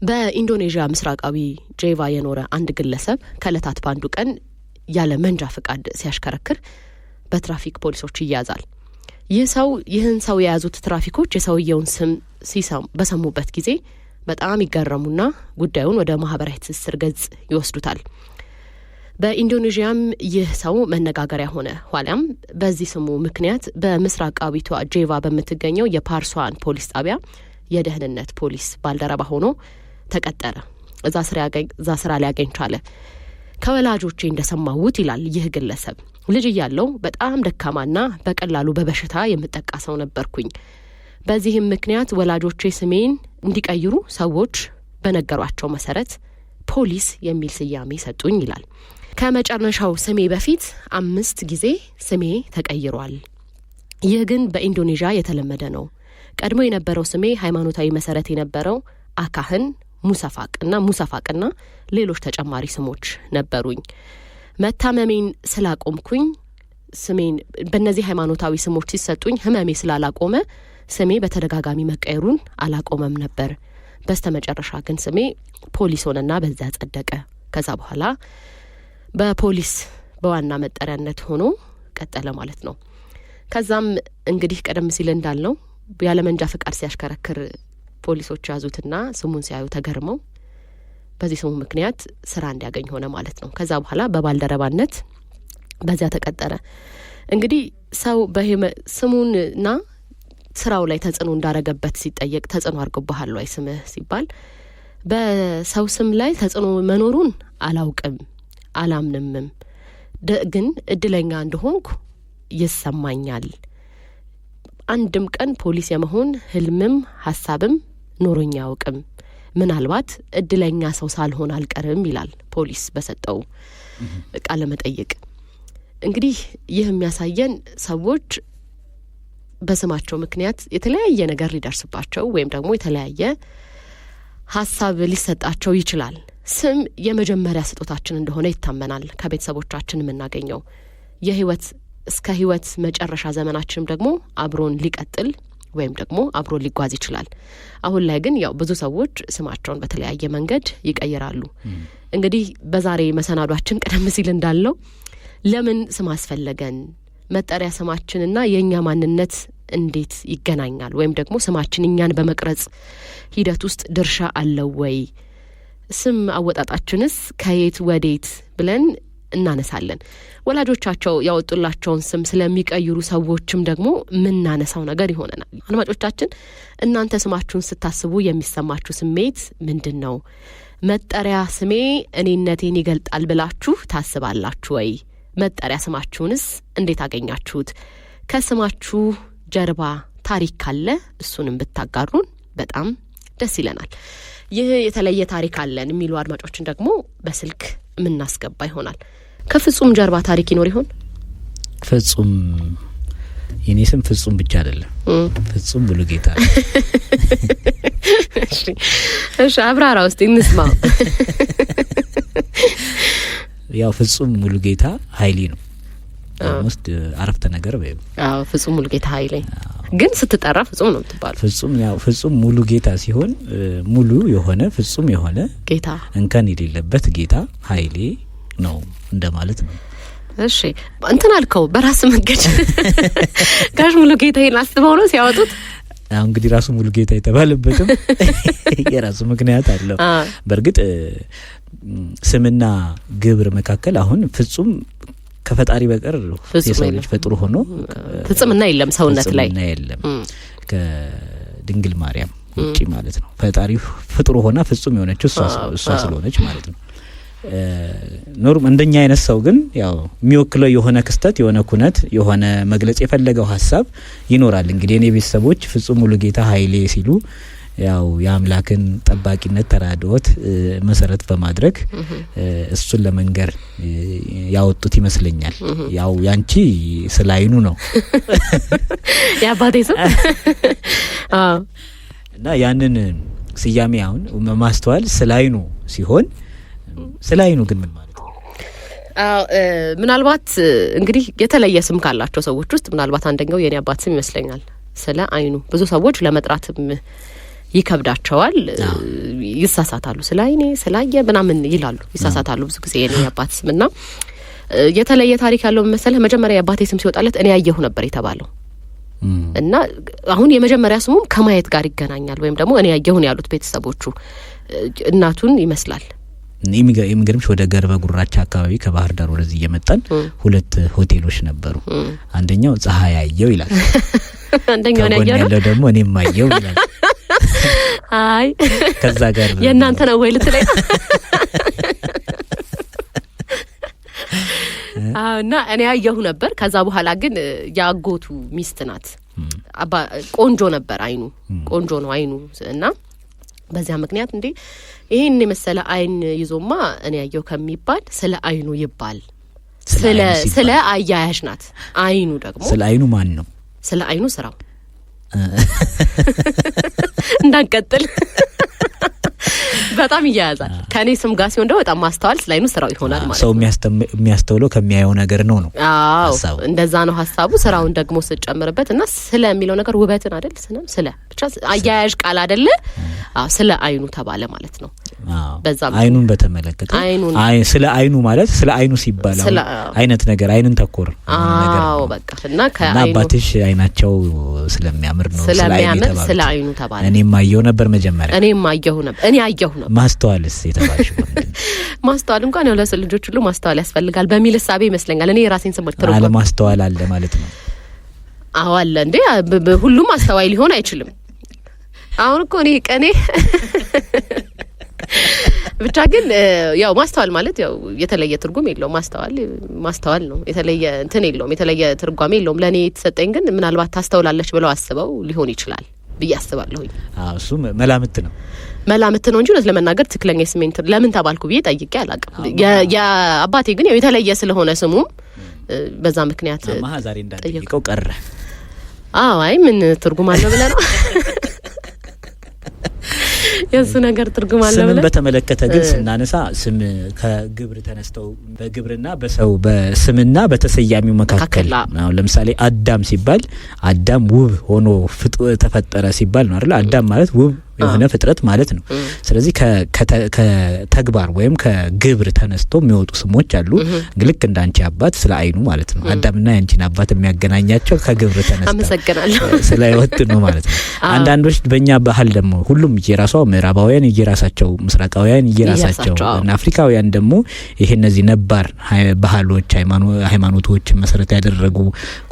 በኢንዶኔዥያ ምስራቃዊ ጄቫ የኖረ አንድ ግለሰብ ከለታት ባንዱ ቀን ያለ መንጃ ፍቃድ ሲያሽከረክር በትራፊክ ፖሊሶች ይያዛል። ይህን ሰው የያዙት ትራፊኮች የሰውየውን ስም በሰሙበት ጊዜ በጣም ይገረሙና ጉዳዩን ወደ ማህበራዊ ትስስር ገጽ ይወስዱታል። በኢንዶኔዥያም ይህ ሰው መነጋገሪያ ሆነ። ኋላም በዚህ ስሙ ምክንያት በምስራቃዊቷ ጄቫ በምትገኘው የፓርሷን ፖሊስ ጣቢያ የደህንነት ፖሊስ ባልደረባ ሆኖ ተቀጠረ። እዛ ስራ ሊያገኝ ቻለ። ከወላጆቼ እንደሰማሁት ይላል ይህ ግለሰብ፣ ልጅ እያለሁ በጣም ደካማና በቀላሉ በበሽታ የምጠቃ ሰው ነበርኩኝ። በዚህም ምክንያት ወላጆቼ ስሜን እንዲቀይሩ ሰዎች በነገሯቸው መሰረት ፖሊስ የሚል ስያሜ ሰጡኝ ይላል። ከመጨረሻው ስሜ በፊት 5 ጊዜ ስሜ ተቀይሯል። ይህ ግን በኢንዶኔዥያ የተለመደ ነው። ቀድሞ የነበረው ስሜ ሃይማኖታዊ መሰረት የነበረው አካህን፣ ሙሰፋቅና ሌሎች ተጨማሪ ስሞች ነበሩኝ። መታመሜን ስላቆምኩኝ ስሜን በእነዚህ ሃይማኖታዊ ስሞች ሲሰጡኝ ህመሜ ስላላቆመ ስሜ በተደጋጋሚ መቀየሩን አላቆመም ነበር። በስተመጨረሻ ግን ስሜ ፖሊስ ሆነና በዛ ጸደቀ። ከዛ በኋላ በፖሊስ በዋና መጠሪያነት ሆኖ ቀጠለ ማለት ነው። ከዛም እንግዲህ ቀደም ሲል እንዳልነው ያለ መንጃ ፍቃድ ሲያሽከረክር ፖሊሶች ያዙትና ስሙን ሲያዩ ተገርመው በዚህ ስሙ ምክንያት ስራ እንዲያገኝ ሆነ ማለት ነው። ከዛ በኋላ በባልደረባነት በዚያ ተቀጠረ። እንግዲህ ሰው ስሙንና ስራው ላይ ተጽዕኖ እንዳረገበት ሲጠየቅ ተጽዕኖ አርጎብሃል ወይ ስምህ ሲባል በሰው ስም ላይ ተጽዕኖ መኖሩን አላውቅም አላምንምም፣ ግን እድለኛ እንደሆንኩ ይሰማኛል። አንድም ቀን ፖሊስ የመሆን ህልምም ሀሳብም ኖሮኝ አያውቅም። ምናልባት እድለኛ ሰው ሳልሆን አልቀርም ይላል ፖሊስ በሰጠው ቃለ መጠይቅ። እንግዲህ ይህ የሚያሳየን ሰዎች በስማቸው ምክንያት የተለያየ ነገር ሊደርስባቸው ወይም ደግሞ የተለያየ ሀሳብ ሊሰጣቸው ይችላል። ስም የመጀመሪያ ስጦታችን እንደሆነ ይታመናል። ከቤተሰቦቻችን የምናገኘው እስከ ህይወት መጨረሻ ዘመናችንም ደግሞ አብሮን ሊቀጥል ወይም ደግሞ አብሮን ሊጓዝ ይችላል። አሁን ላይ ግን ያው ብዙ ሰዎች ስማቸውን በተለያየ መንገድ ይቀይራሉ። እንግዲህ በዛሬ መሰናዷችን ቀደም ሲል እንዳልነው ለምን ስም አስፈለገን፣ መጠሪያ ስማችንና የኛ ማንነት እንዴት ይገናኛል፣ ወይም ደግሞ ስማችን እኛን በመቅረጽ ሂደት ውስጥ ድርሻ አለው ወይ፣ ስም አወጣጣችንስ ከየት ወዴት ብለን እናነሳለን። ወላጆቻቸው ያወጡላቸውን ስም ስለሚቀይሩ ሰዎችም ደግሞ ምናነሳው ነገር ይሆነናል። አድማጮቻችን እናንተ ስማችሁን ስታስቡ የሚሰማችሁ ስሜት ምንድነው? መጠሪያ ስሜ እኔነቴን ይገልጣል ብላችሁ ታስባላችሁ ወይ? መጠሪያ ስማችሁንስ እንዴት አገኛችሁት? ከስማችሁ ጀርባ ታሪክ ካለ እሱንም ብታጋሩን በጣም ደስ ይለናል። ይህ የተለየ ታሪክ አለን የሚሉ አድማጮችን ደግሞ በስልክ ምናስገባ ይሆናል። ከፍጹም ጀርባ ታሪክ ይኖር ይሆን? ፍጹም የኔ ስም ፍጹም ብቻ አይደለም፣ ፍጹም ሙሉጌታ። እሺ አብራራ ውስጥ እንስማ። ያው ፍጹም ሙሉጌታ ኃይሌ ነው። ውስጥ አረፍተ ነገር ወይ? አዎ ፍጹም ሙሉጌታ ኃይሌ። ግን ስትጠራ ፍጹም ነው የምትባለው። ፍጹም ሙሉጌታ ሲሆን ሙሉ የሆነ ፍጹም የሆነ ጌታ እንከን የሌለበት ጌታ ኃይሌ ነው እንደማለት ነው። እሺ እንትን አልከው በራስ መንገድ ጋሽ ሙሉጌታ ይሄን አስበው ነው ሲያወጡት። እንግዲህ ራሱ ሙሉጌታ የተባለበትም የራሱ ምክንያት አለው። በርግጥ ስምና ግብር መካከል አሁን ፍጹም ከፈጣሪ በቀር የሰው ልጅ ፍጡር ሆኖ ፍጹምና የለም ሰውነት ላይ የለም ከድንግል ማርያም ውጪ ማለት ነው። ፈጣሪ ፍጡር ሆና ፍጹም የሆነችው እሷ ስለሆነች ማለት ነው። ኖርም እንደኛ አይነት ሰው ግን ያው የሚወክለው የሆነ ክስተት የሆነ ኩነት የሆነ መግለጽ የፈለገው ሐሳብ ይኖራል። እንግዲህ እኔ ቤተሰቦች ፍጹም ሙሉጌታ ኃይሌ ሲሉ ያው የአምላክን ጠባቂነት ተራድኦት መሰረት በማድረግ እሱን ለመንገር ያወጡት ይመስለኛል። ያው ያንቺ ስላይኑ ነው ያባቴ ሰው እና ያንን ስያሜ አሁን ማስተዋል ስላይኑ ሲሆን ስላይኑ ግን ምን ማለት ነው? ምናልባት እንግዲህ የተለየ ስም ካላቸው ሰዎች ውስጥ ምናልባት አንደኛው የኔ አባት ስም ይመስለኛል። ስለ አይኑ ብዙ ሰዎች ለመጥራትም ይከብዳቸዋል። ይሳሳታሉ። ስለ አይኔ ስላየ ምናምን ይላሉ፣ ይሳሳታሉ ብዙ ጊዜ የኔ አባት ስምና የተለየ ታሪክ ያለው መሰለህ መጀመሪያ የአባቴ ስም ሲወጣለት እኔ ያየሁ ነበር የተባለው እና አሁን የመጀመሪያ ስሙም ከማየት ጋር ይገናኛል ወይም ደግሞ እኔ ያየሁ ነው ያሉት ቤተሰቦቹ እናቱን ይመስላል። የሚገርምሽ ወደ ገርበ ጉራቻ አካባቢ ከባህር ዳር ወደዚህ እየመጣን ሁለት ሆቴሎች ነበሩ። አንደኛው ፀሐይ ያየው ይላል፣ አንደኛው ያለው ደግሞ እኔም ማየው ይላል። አይ ከዛ ጋር የእናንተ ነው ወይ ልትለኝ እና እኔ ያየሁ ነበር። ከዛ በኋላ ግን ያጎቱ ሚስት ናት። ቆንጆ ነበር አይኑ፣ ቆንጆ ነው አይኑ እና በዚያ ምክንያት እንዴ ይሄን የመሰለ አይን ይዞማ እኔ ያየው ከሚባል ስለ አይኑ ይባል። ስለ አያያዥ ናት። አይኑ ደግሞ ስለ አይኑ ማን ነው? ስለ አይኑ ስራው እንዳንቀጥል በጣም ይያያዛል። ከኔ ስም ጋር ሲሆን ደግሞ በጣም ማስተዋል ስለ አይኑ ስራው ይሆናል ማለት ነው። ሰው የሚያስተውለው ከሚያየው ነገር ነው። አዎ እንደዛ ነው ሀሳቡ። ስራውን ደግሞ ስጨምርበት እና ስለ የሚለው ነገር ውበትን አይደል ስለ ብቻ አያያዥ ቃል አይደለ? አዎ ስለ አይኑ ተባለ ማለት ነው። በዛ አይኑን በተመለከተ ስለ አይኑ ማለት ስለ አይኑ ሲባል አይነት ነገር አይንን ተኮር ነገር ነው። በቃ እና ከአይኑ አባትሽ አይናቸው ስለሚያምር ነው ስለ አይኑ ተባለ። እኔም አየሁ ነበር መጀመሪያ። እኔ አየሁ ነበር። ማስተዋልስ የተባልሽ ማስተዋል እንኳን ያው ለሰው ልጆች ሁሉ ማስተዋል ያስፈልጋል በሚል ሐሳብ ይመስለኛል። እኔ ራሴን ስሞት ተረጋጋ አለ ማስተዋል አለ ማለት ነው። አዎ አለ እንዴ ሁሉም አስተዋይ ሊሆን አይችልም። አሁን እኮ እኔ ቀኔ ብቻ ግን ያው ማስተዋል ማለት ያው የተለየ ትርጉም የለውም። ማስተዋል ነው። የተለየ እንትን የለውም፣ የተለየ ትርጓሜ የለውም። ለኔ የተሰጠኝ ግን ምናልባት ታስተውላለች ብለው አስበው ሊሆን ይችላል ብዬ አስባለሁኝ። እሱ መላምት ነው እንጂ እውነት ለመናገር ትክክለኛ ስሜን ለምን ተባልኩ ብዬ ጠይቄ አላውቅም። የአባቴ ግን ያው የተለየ ስለሆነ ስሙም በዛ ምክንያት ዛሬ እንዳጠይቀው ቀረ። አይ ምን ትርጉም አለው ብለህ ነው የሱ ነገር ትርጉም አለ ብለን በተመለከተ ግን ስናነሳ ስም ከግብር ተነስተው በግብርና በሰው በስምና በተሰያሚው መካከል ነው። ለምሳሌ አዳም ሲባል አዳም ውብ ሆኖ ተፈጠረ ሲባል ነው አይደል? አዳም ማለት ውብ የሆነ ፍጥረት ማለት ነው። ስለዚህ ከተግባር ወይም ከግብር ተነስቶ የሚወጡ ስሞች አሉ። ልክ እንዳንቺ አባት ስለ አይኑ ማለት ነው። አዳምና ያንቺን አባት የሚያገናኛቸው ከግብር ተነስቶ አመሰግናለሁ ስለ ህይወት ነው ማለት ነው። አንዳንዶች በእኛ ባህል ደግሞ ሁሉም የራሷ ምዕራባውያን የራሳቸው፣ ምስራቃውያን የራሳቸው እና አፍሪካውያን ደግሞ ይሄ እነዚህ ነባር ባህሎች ሃይማኖቶች መሰረት ያደረጉ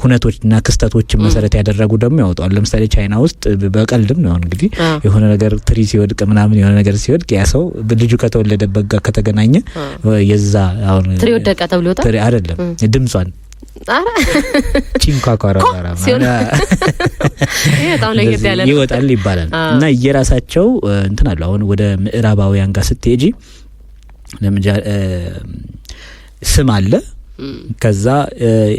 ኩነቶችና ክስተቶች መሰረት ያደረጉ ደግሞ ያወጣሉ። ለምሳሌ ቻይና ውስጥ በቀልድም ነው እንግዲህ የሆነ ነገር ትሪ ሲወድቅ ምናምን የሆነ ነገር ሲወድቅ ያ ሰው ልጁ ከተወለደበት ጋር ከተገናኘ የዛ አሁን ትሪ ወደቀ ተብሎ ትሪ አይደለም ድምጿን ቺንኳኳራ ይወጣል ይባላል። እና የራሳቸው እንትን አለ። አሁን ወደ ምዕራባውያን ጋር ስትሄጂ ስም አለ። ከዛ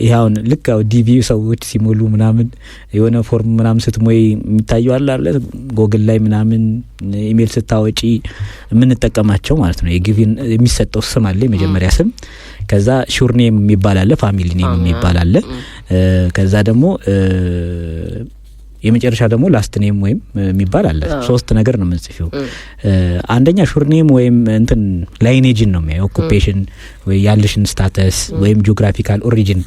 ይሄውን ልክ ዲቪ ሰዎች ሲሞሉ ምናምን የሆነ ፎርም ምናምን ስትሞይ የሚታየው አለ ጎግል ላይ ምናምን ኢሜል ስታወጪ የምንጠቀማቸው ማለት ነው። የጊቪን የሚሰጠው ስም አለ፣ የመጀመሪያ ስም። ከዛ ሹር ኔም የሚባል አለ፣ ፋሚሊ ኔም የሚባል አለ። ከዛ ደግሞ የመጨረሻ ደግሞ ላስት ኔም ወይም የሚባል አለ። ሶስት ነገር ነው የምንጽፈው። አንደኛ ሹር ኔም ወይም እንትን ላይኔጅን ነው የሚያየው፣ ኦኩፔሽን ወይ ያለሽን ስታተስ ወይም ጂኦግራፊካል ኦሪጂን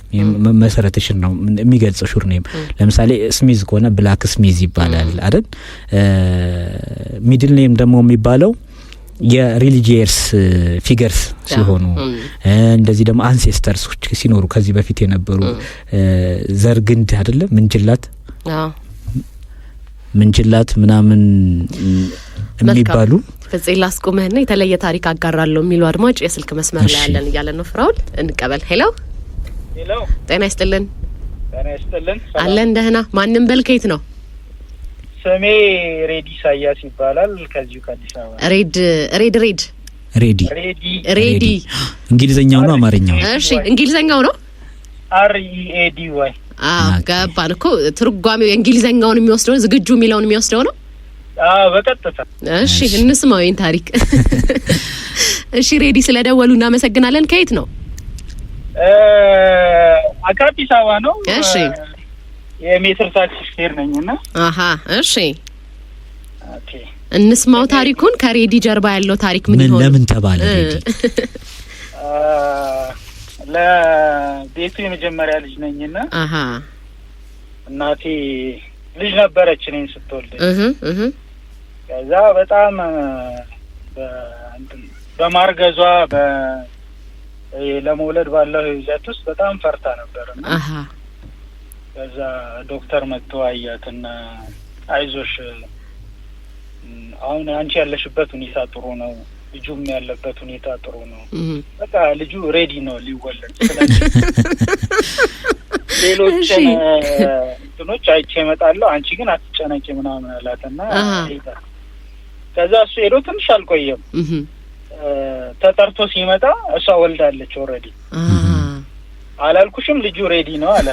መሰረትሽን ነው የሚገልጸው ሹር ኔም። ለምሳሌ ስሚዝ ከሆነ ብላክ ስሚዝ ይባላል አይደል? ሚድል ኔም ደግሞ የሚባለው የሪሊጂየስ ፊገርስ ሲሆኑ እንደዚህ ደግሞ አንሴስተርሶች ሲኖሩ ከዚህ በፊት የነበሩ ዘርግንድ አይደለ ምንጅላት ምናምን የሚባሉ ፍጽላ አስቆመህና የተለየ ታሪክ አጋራለሁ የሚሉ አድማጭ የስልክ መስመር ላይ ያለን እያለ ነው። ፍራውል እንቀበል። ሄሎ ጤና ይስጥልን። አለን ደህና። ማንም በልከይት ነው? ስሜ ሬዲ ሳያስ ይባላል። ከዚሁ ከአዲስ አበባ። ሬዲ እንግሊዘኛው ነው አማርኛው? እሺ እንግሊዘኛው ነው። READY ገባን እኮ ትርጓሜው የእንግሊዘኛውን የሚወስደው ዝግጁ የሚለውን የሚወስደው ነው። በቀጥታ እሺ እንስማው ይሄን ታሪክ። እሺ ሬዲ ስለደወሉ እናመሰግናለን። ከየት ነው? አዲስ አበባ ነው። እሺ የሜትር ታክሲ ሹፌር ነኝና። እሺ እንስማው ታሪኩን ከሬዲ ጀርባ ያለው ታሪክ ምን ይሆን ለምን ተባለ ሬዲ ለቤቱ የመጀመሪያ ልጅ ነኝና እናቴ ልጅ ነበረች እኔን ስትወልድ ከዛ በጣም በማርገዟ ለመውለድ ባለው ሂደት ውስጥ በጣም ፈርታ ነበርና ከዛ ዶክተር መጥቶ አያትና አይዞሽ አሁን አንቺ ያለሽበት ሁኔታ ጥሩ ነው ልጁም ያለበት ሁኔታ ጥሩ ነው በቃ ልጁ ሬዲ ነው ሊወለድ ስለዚህ ሌሎች እንትኖች አይቼ እመጣለሁ አንቺ ግን አትጨነቂ ምናምን አላትና ከዛ እሱ ሄዶ ትንሽ አልቆየም ተጠርቶ ሲመጣ እሷ ወልዳለች ኦሬዲ አላልኩሽም ልጁ ሬዲ ነው አለ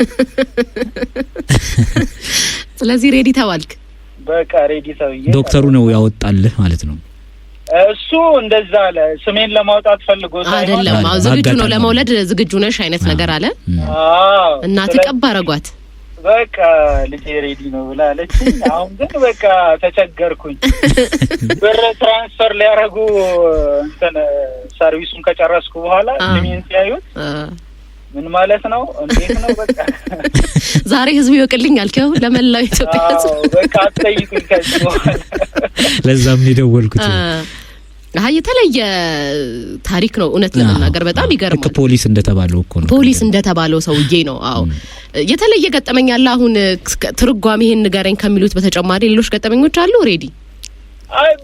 ስለዚህ ሬዲ ተባልክ በቃ ሬዲ ተውዬ ዶክተሩ ነው ያወጣልህ ማለት ነው እሱ እንደዛ አለ ስሜን ለማውጣት ፈልጎ አይደለም ዝግጁ ነው ለመውለድ ዝግጁ ነሽ አይነት ነገር አለ እናት ቀባረጓት በቃ ልጅ ሬዲ ነው ብላለች አሁን ግን በቃ ተቸገርኩኝ ብር ትራንስፈር ሊያረጉ እንትን ሰርቪሱን ከጨረስኩ በኋላ ስሜን ሲያዩት ምን ማለት ነው እንዴት ነው በቃ ዛሬ ህዝብ ይወቅልኝ አልከው ለመላው ኢትዮጵያ በቃ አትጠይቁኝ ከዚህ በኋላ ለዛም ደወልኩት የተለየ ታሪክ ነው እውነት ለመናገር በጣም ይገርማል ፖሊስ እንደተባለው እኮ ነው ፖሊስ እንደተባለው ሰውዬ ነው አዎ የተለየ ገጠመኝ አለ አሁን ትርጓሜ ይሄን ንገረኝ ከሚሉት በተጨማሪ ሌሎች ገጠመኞች አሉ ሬዲ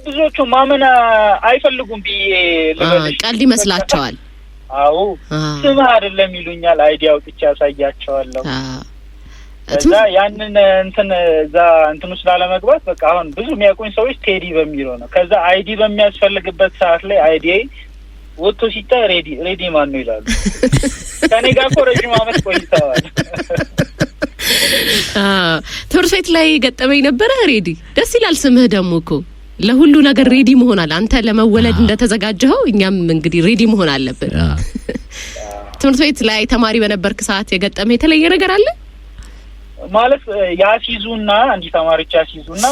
ብዙዎቹ ማመን አይፈልጉም ልበልሽ ቀልድ ይመስላቸዋል አዎ ስም አይደለም ይሉኛል አይዲ አውጥቼ ያሳያቸዋለሁ እዛ ያንን እዛ እንትኑ ስላለመግባት በቃ አሁን ብዙ የሚያቆኝ ሰዎች ቴዲ በሚለው ነው ከዛ አይዲ በሚያስፈልግበት ሰዓት ላይ አይዲ ወጥቶ ሲታ ሬዲ ማን ነው ይላሉ ከኔ ጋር ረጅም ዓመት ቆይተዋል ትምህርት ቤት ላይ ገጠመኝ ነበረ ሬዲ ደስ ይላል ስምህ ደግሞ እኮ ለሁሉ ነገር ሬዲ መሆናል አንተ ለመወለድ እንደተዘጋጀው እኛም እንግዲህ ሬዲ መሆን አለብን ትምህርት ቤት ላይ ተማሪ በነበርክ ሰዓት የገጠመህ የተለየ ነገር አለ ማለት ያሲዙና አንዲ ተማሪዎች ያሲዙና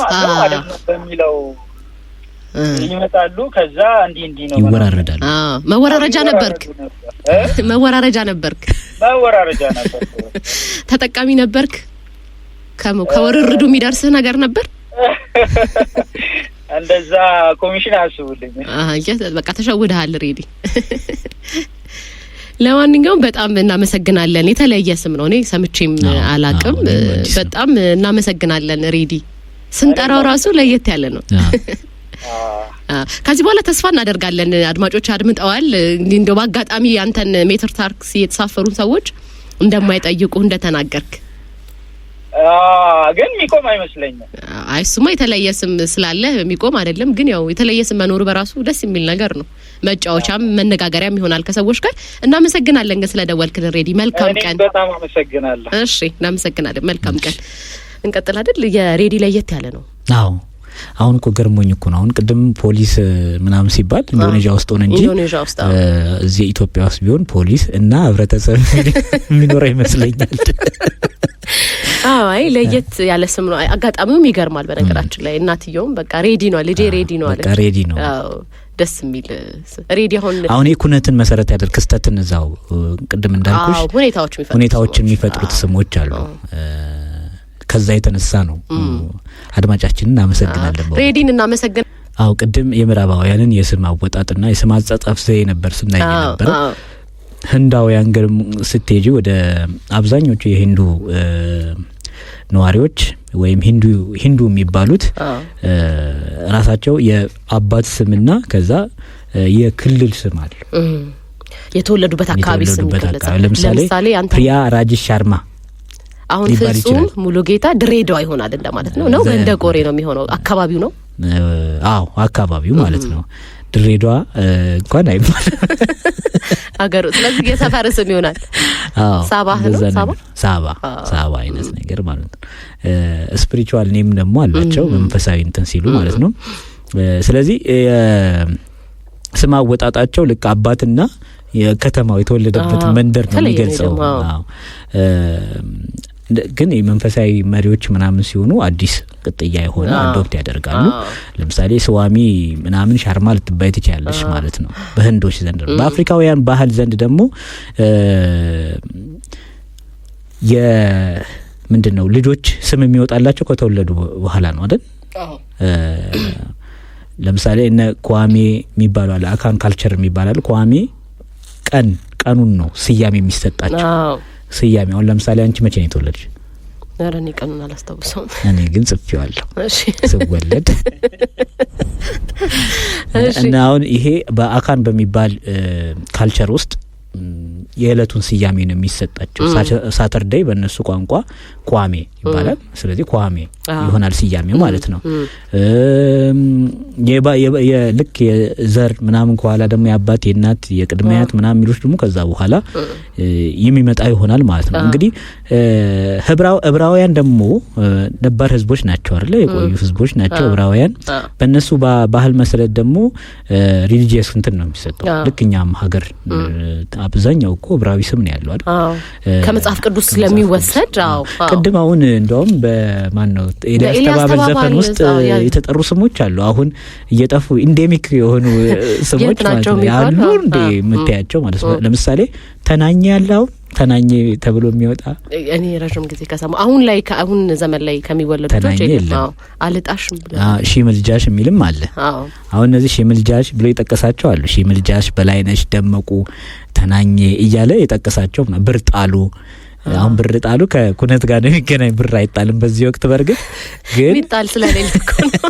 አይደለም በሚለው ይመጣሉ ከዛ እንዲ ነው ይወራረዳሉ መወራረጃ ነበርክ መወራረጃ ነበርክ ተጠቃሚ ነበርክ ከወርርዱ የሚደርስህ ነገር ነበር እንደዛ ኮሚሽን አስቡልኝ በቃ ተሸውደሃል ሬዲ ለማንኛውም በጣም እናመሰግናለን የተለየ ስም ነው እኔ ሰምቼም አላቅም በጣም እናመሰግናለን ሬዲ ስንጠራው ራሱ ለየት ያለ ነው ከዚህ በኋላ ተስፋ እናደርጋለን አድማጮች አድምጠዋል እንደው በአጋጣሚ አንተን ሜትር ታክሲ የተሳፈሩ ሰዎች እንደማይጠይቁ እንደተናገርክ ግን ሚቆም አይመስለኝም አይሱማ የተለየ ስም ስላለ ሚቆም አይደለም ግን ያው የተለየ ስም መኖር በራሱ ደስ የሚል ነገር ነው መጫወቻም መነጋገሪያም ይሆናል ከሰዎች ጋር እናመሰግናለን ስለደወልክልን ሬዲ መልካም ቀን በጣም አመሰግናለሁ እሺ እናመሰግናለን መልካም ቀን እንቀጥል አይደል የሬዲ ለየት ያለ ነው አዎ አሁን እኮ ገርሞኝ እኮ ነው አሁን ቅድም ፖሊስ ምናምን ሲባል ኢንዶኔዥያ ውስጥ ሆነ እንጂ እዚህ ኢትዮጵያ ውስጥ ቢሆን ፖሊስ እና ህብረተሰብ የሚኖር ይመስለኛል አይ ለየት ያለ ስም ነው አጋጣሚውም ይገርማል በነገራችን ላይ እናትየውም በቃ ሬዲ ነው ልጄ ሬዲ ነው አለች በቃ ሬዲ ነው አዎ ደስ የሚል ሬዲ አሁን የኩነትን መሰረት ያደርግ ክስተትን እዛው ቅድም እንዳልኩሽ ሁኔታዎችን የሚፈጥሩት ስሞች አሉ ከዛ የተነሳ ነው አድማጫችንን እናመሰግናለን ሬዲን እናመሰግናለን አው ቅድም የምዕራባውያንን የስም አወጣጥና የስም አጻጻፍ ዘዬ ነበር ስናይ ነበር ህንዳውያን ግን ስትሄጂ ወደ አብዛኞቹ የሂንዱ ነዋሪዎች ወይም ሂንዱ የሚባሉት ራሳቸው የአባት ስምና ከዛ የክልል ስም አለ የተወለዱበት አካባቢ ስም ለምሳሌ ፕሪያ ራጅሽ ሻርማ አሁን ፍጹም ሙሉ ጌታ ድሬዳዋ ይሆናል እንደማለት ነው እንደ ቆሬ ነው የሚሆነው አካባቢው ነው አዎ አካባቢው ማለት ነው ድሬዳዋ እንኳን አይባል አገሩ ስለዚህ የሰፈር ስም ይሆናል ሳባ አይነት ነገር ማለት ነው ስፒሪቹዋል ኔም ደግሞ አላቸው መንፈሳዊ እንትን ሲሉ ማለት ነው ስለዚህ ስም አወጣጣቸው ልክ አባትና የከተማው የተወለደበት መንደር ነው የሚገልጸው ግን የመንፈሳዊ መሪዎች ምናምን ሲሆኑ አዲስ ቅጥያ የሆነ አዶፕት ያደርጋሉ። ለምሳሌ ስዋሚ ምናምን ሻርማ ልትባይ ትችላለች ማለት ነው በህንዶች ዘንድ። በአፍሪካውያን ባህል ዘንድ ደግሞ ምንድነው ልጆች ስም የሚወጣላቸው ከተወለዱ በኋላ ነው አይደል? ለምሳሌ እነ ኳሜ የሚባሉ አለ አካን ካልቸር የሚባላል። ኳሜ ቀኑን ነው ስያሜ የሚሰጣቸው። ስያሜ አሁን ለምሳሌ አንቺ መቼ ነው የተወለድሽ? እኔ ቀኑን አላስታውሰውም። እኔ ግን ጽፌዋለሁ ስወለድ። እና አሁን ይሄ በአካን በሚባል ካልቸር ውስጥ የዕለቱን ስያሜ ነው የሚሰጣቸው። ሳተርዴይ በእነሱ ቋንቋ ኳሜ ይባላል። ስለዚህ ኳሜ ይሆናል ስያሜው ማለት ነው። ልክ የዘር ምናምን ከኋላ ደግሞ የአባት የእናት የቅድሚያት ምናምን የሚሉት ደግሞ ከዛ በኋላ የሚመጣ ይሆናል ማለት ነው። እንግዲህ ዕብራውያን ደግሞ ነባር ህዝቦች ናቸው አይደለ? የቆዩ ህዝቦች ናቸው ዕብራውያን። በእነሱ ባህል መሰረት ደግሞ ሪሊጂየስ እንትን ነው የሚሰጠው። ልክ እኛም ሀገር አብዛኛው እኮ ዕብራዊ ስም ነው ያለው አይደል? ከመጽሐፍ ቅዱስ ስለሚወሰድ ቅድም አሁን እንደውም በማን ነው ኤልያስ ተባበል ዘፈን ውስጥ የተጠሩ ስሞች አሉ። አሁን እየጠፉ ኢንዴሚክ የሆኑ ስሞች ማለት ነው ያሉ እንደ የምታያቸው ማለት ነው። ለምሳሌ ተናኘ ያለው ተናኘ ተብሎ የሚወጣ እኔ ረጅም ጊዜ ከሰማ አሁን ዘመን ላይ ከሚወለዱ ልጆች አልጣሽም ብለ ሺምልጃሽ የሚልም አለ። አሁን እነዚህ ሺምልጃሽ ብሎ የጠቀሳቸው አሉ። ሺምልጃሽ፣ በላይነሽ፣ ደመቁ፣ ተናኘ እያለ የጠቀሳቸው ነው። ብር ጣሉ። አሁን ብር ጣሉ ከኩነት ጋር ነው የሚገናኝ። ብር አይጣልም በዚህ ወቅት። በርግጥ ግን ይጣል ስለሌለ እኮ ነው።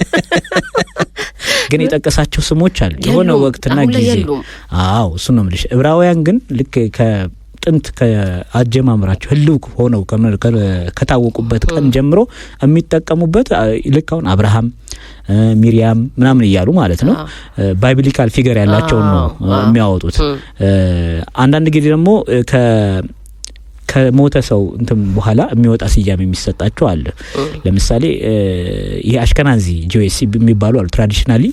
ግን የጠቀሳቸው ስሞች አሉ የሆነ ወቅትና ጊዜ። እሱ ነው የምልሽ። ዕብራውያን ግን ልክ ጥንት ከአጀማምራቸው ህልው ሆነው ከታወቁበት ቀን ጀምሮ የሚጠቀሙበት ልክ አሁን አብርሃም፣ ሚሪያም ምናምን እያሉ ማለት ነው ባይብሊካል ፊገር ያላቸው ነው የሚያወጡት። አንዳንድ ጊዜ ደግሞ ከሞተ ሰው እንትን በኋላ የሚወጣ ስያሜ የሚሰጣቸው አለ። ለምሳሌ ይሄ አሽከናዚ ጂኦኤስ የሚባሉ አሉ። ትራዲሽናሊ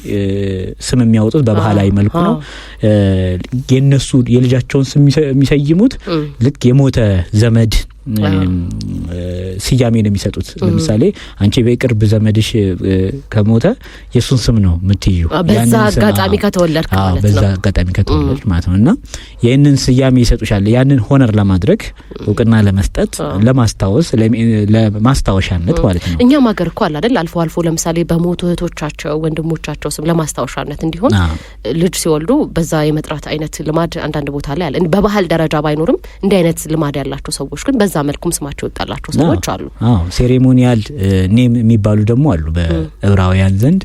ስም የሚያወጡት በባህላዊ መልኩ ነው። የነሱ የልጃቸውን ስም የሚሰይሙት ልክ የሞተ ዘመድ ስያሜ ነው የሚሰጡት። ለምሳሌ አንቺ በቅርብ ዘመድሽ ከሞተ የሱን ስም ነው የምትይዩ በዛ አጋጣሚ ከተወለድክ ማለት ነው። በዛ አጋጣሚ ከተወለድክ ማለት ነውና ይሄንን ስያሜ ይሰጡሻል። ያንን ሆነር ለማድረግ እውቅና ለመስጠት ለማስታወስ ለማስታወሻነት ማለት ነው። እኛም ሀገር እኮ አለ አይደል? አልፎ አልፎ ለምሳሌ በሞቱ እህቶቻቸው ወንድሞቻቸው ስም ለማስታወሻነት እንዲሆን ልጅ ሲወልዱ በዛ የመጥራት አይነት ልማድ አንዳንድ ቦታ ላይ አለ። በባህል ደረጃ ባይኖርም እንዲህ አይነት ልማድ ያላቸው ሰዎች ግን በዛ መልኩም ስማቸው ይጣላቸው ሰዎች አሉ። ሴሬሞኒያል ኔም የሚባሉ ደግሞ አሉ በዕብራውያን ዘንድ።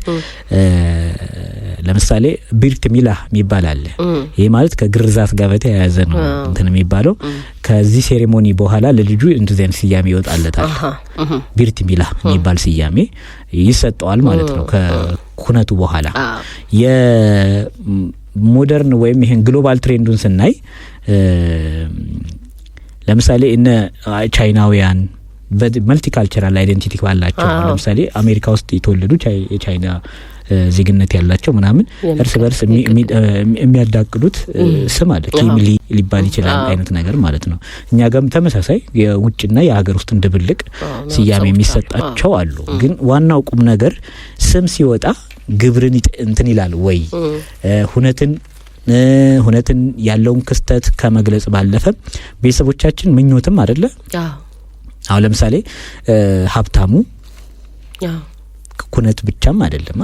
ለምሳሌ ቢርት ሚላ የሚባል አለ። ይሄ ማለት ከግርዛት ጋር በተያያዘ ነው እንትን የሚባለው። ከዚህ ሴሬሞኒ በኋላ ለልጁ እንደዚህ አይነት ስያሜ ይወጣለታል። ቢርት ሚላ የሚባል ስያሜ ይሰጠዋል ማለት ነው ከኩነቱ በኋላ። የሞደርን ወይም ይሄን ግሎባል ትሬንዱን ስናይ ለምሳሌ እነ ቻይናውያን በመልቲካልቸራል አይዴንቲቲ ባላቸው ለምሳሌ አሜሪካ ውስጥ የተወለዱ የቻይና ዜግነት ያላቸው ምናምን እርስ በርስ የሚያዳቅሉት ስም አለ። ኪምሊ ሊባል ይችላል አይነት ነገር ማለት ነው። እኛ ጋርም ተመሳሳይ የውጭና የሀገር ውስጥ ድብልቅ ስያሜ የሚሰጣቸው አሉ። ግን ዋናው ቁም ነገር ስም ሲወጣ ግብርን እንትን ይላል ወይ ሁነትን ያለውን ክስተት ከመግለጽ ባለፈ ቤተሰቦቻችን ምኞትም አይደለ? አሁን ለምሳሌ ሀብታሙ ኩነት ብቻም አይደለም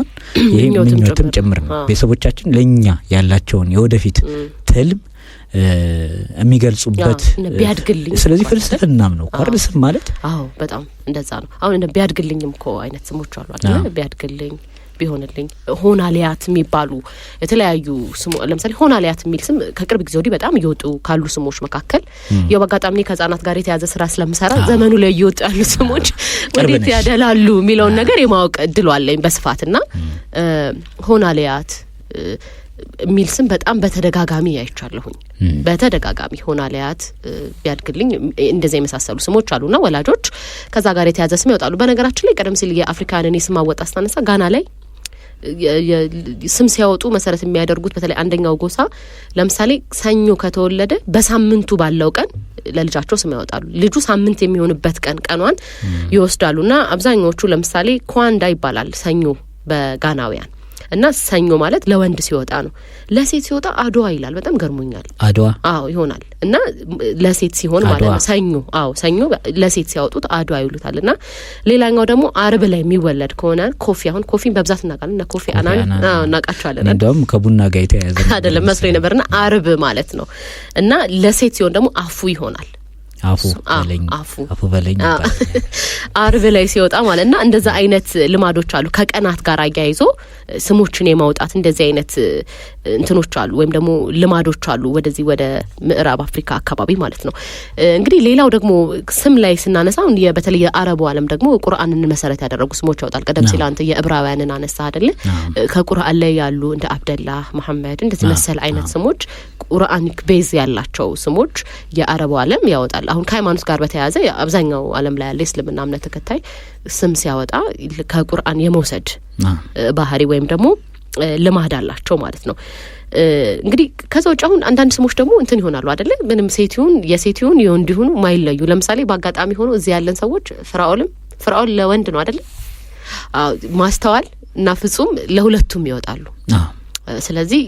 ይሄ ምኞትም ጭምር ነው። ቤተሰቦቻችን ለኛ ያላቸውን የወደፊት ትልም የሚገልጹበት ቢያድግልኝ። ስለዚህ ፍልስፍናም ነው አይደል ስም ማለት? በጣም እንደዛ ነው። አሁን ቢያድግልኝም እኮ አይነት ስሞች አሉ አይደል? ቢያድግልኝ ቢሆንልኝ ሆናሊያት የሚባሉ የተለያዩ ስሙ ለምሳሌ ሆናሊያት የሚል ስም ከቅርብ ጊዜ ወዲህ በጣም እየወጡ ካሉ ስሞች መካከል ያው በአጋጣሚ ከህጻናት ጋር የተያዘ ስራ ስለምሰራ ዘመኑ ላይ እየወጡ ያሉ ስሞች ወዴት ያደላሉ የሚለውን ነገር የማወቅ እድሉ አለኝ በስፋትና ሆናሊያት የሚል ስም በጣም በተደጋጋሚ አይቻለሁኝ። በተደጋጋሚ ሆናሊያት ቢያድግልኝ እንደዚህ የመሳሰሉ ስሞች አሉና ወላጆች ከዛ ጋር የተያዘ ስም ያወጣሉ። በነገራችን ላይ ቀደም ሲል የአፍሪካንን የስም አወጣጥ አስተነሳ ጋና ላይ ስም ሲያወጡ መሰረት የሚያደርጉት በተለይ አንደኛው ጎሳ ለምሳሌ ሰኞ ከተወለደ በሳምንቱ ባለው ቀን ለልጃቸው ስም ያወጣሉ። ልጁ ሳምንት የሚሆንበት ቀኗን ይወስዳሉና አብዛኞቹ ለምሳሌ ኳንዳ ይባላል ሰኞ በጋናውያን እና ሰኞ ማለት ለወንድ ሲወጣ ነው። ለሴት ሲወጣ አድዋ ይላል። በጣም ገርሞኛል። አድዋ ይሆናል እና ለሴት ሲሆን ማለት ነው ሰኞ ሰኞ ለሴት ሲያወጡት አድዋ ይሉታልና ሌላኛው ደግሞ አርብ ላይ የሚወለድ ከሆነ ኮፊን በብዛት እናውቃለን እና ኮፊ አናን እናውቃቸዋለን። እንደውም ከቡና ጋር የተያያዘ አይደለም መስሎኝ ነበርና አርብ ማለት ነው እና ለሴት ሲሆን ደግሞ አፉ ይሆናል። አፉ በለኝ አርብ ላይ ሲወጣ ማለትና እንደዛ አይነት ልማዶች አሉ። ከቀናት ጋር አያይዞ ስሞችን የማውጣት እንደዚህ አይነት እንትኖች አሉ ወይም ደግሞ ልማዶች አሉ ወደዚህ ወደ ምዕራብ አፍሪካ አካባቢ ማለት ነው። እንግዲህ ሌላው ደግሞ ስም ላይ ስናነሳው በተለይ የአረቡ ዓለም ደግሞ ቁርአንን መሰረት ያደረጉ ስሞች ያወጣል። ቀደም ሲል አንተ የዕብራውያንን አነሳ አይደለ? ከቁርአን ላይ ያሉ እንደ አብደላህ፣ መሐመድ እንደዚህ መሰል አይነት ስሞች ቁርአኒክ ቤዝ ያላቸው ስሞች የአረቡ ዓለም ያወጣል። አሁን ከሃይማኖት ጋር በተያያዘ አብዛኛው ዓለም ላይ ያለ እስልምና እምነት ተከታይ ስም ሲያወጣ ከቁርአን የመውሰድ ባህሪ ወይም ደግሞ ልማድ አላቸው ማለት ነው። እንግዲህ ከዛው አሁን አንዳንድ ስሞች ደግሞ እንትን ይሆናሉ አይደለ? ምንም የሴቲውን የወንዲሁን ማይለዩ። ለምሳሌ በአጋጣሚ ሆኖ እዚህ ያለን ሰዎች ፍራኦል ለወንድ ነው አይደለ? ማስተዋል እና ፍጹም ለሁለቱም ይወጣሉ። ስለዚህ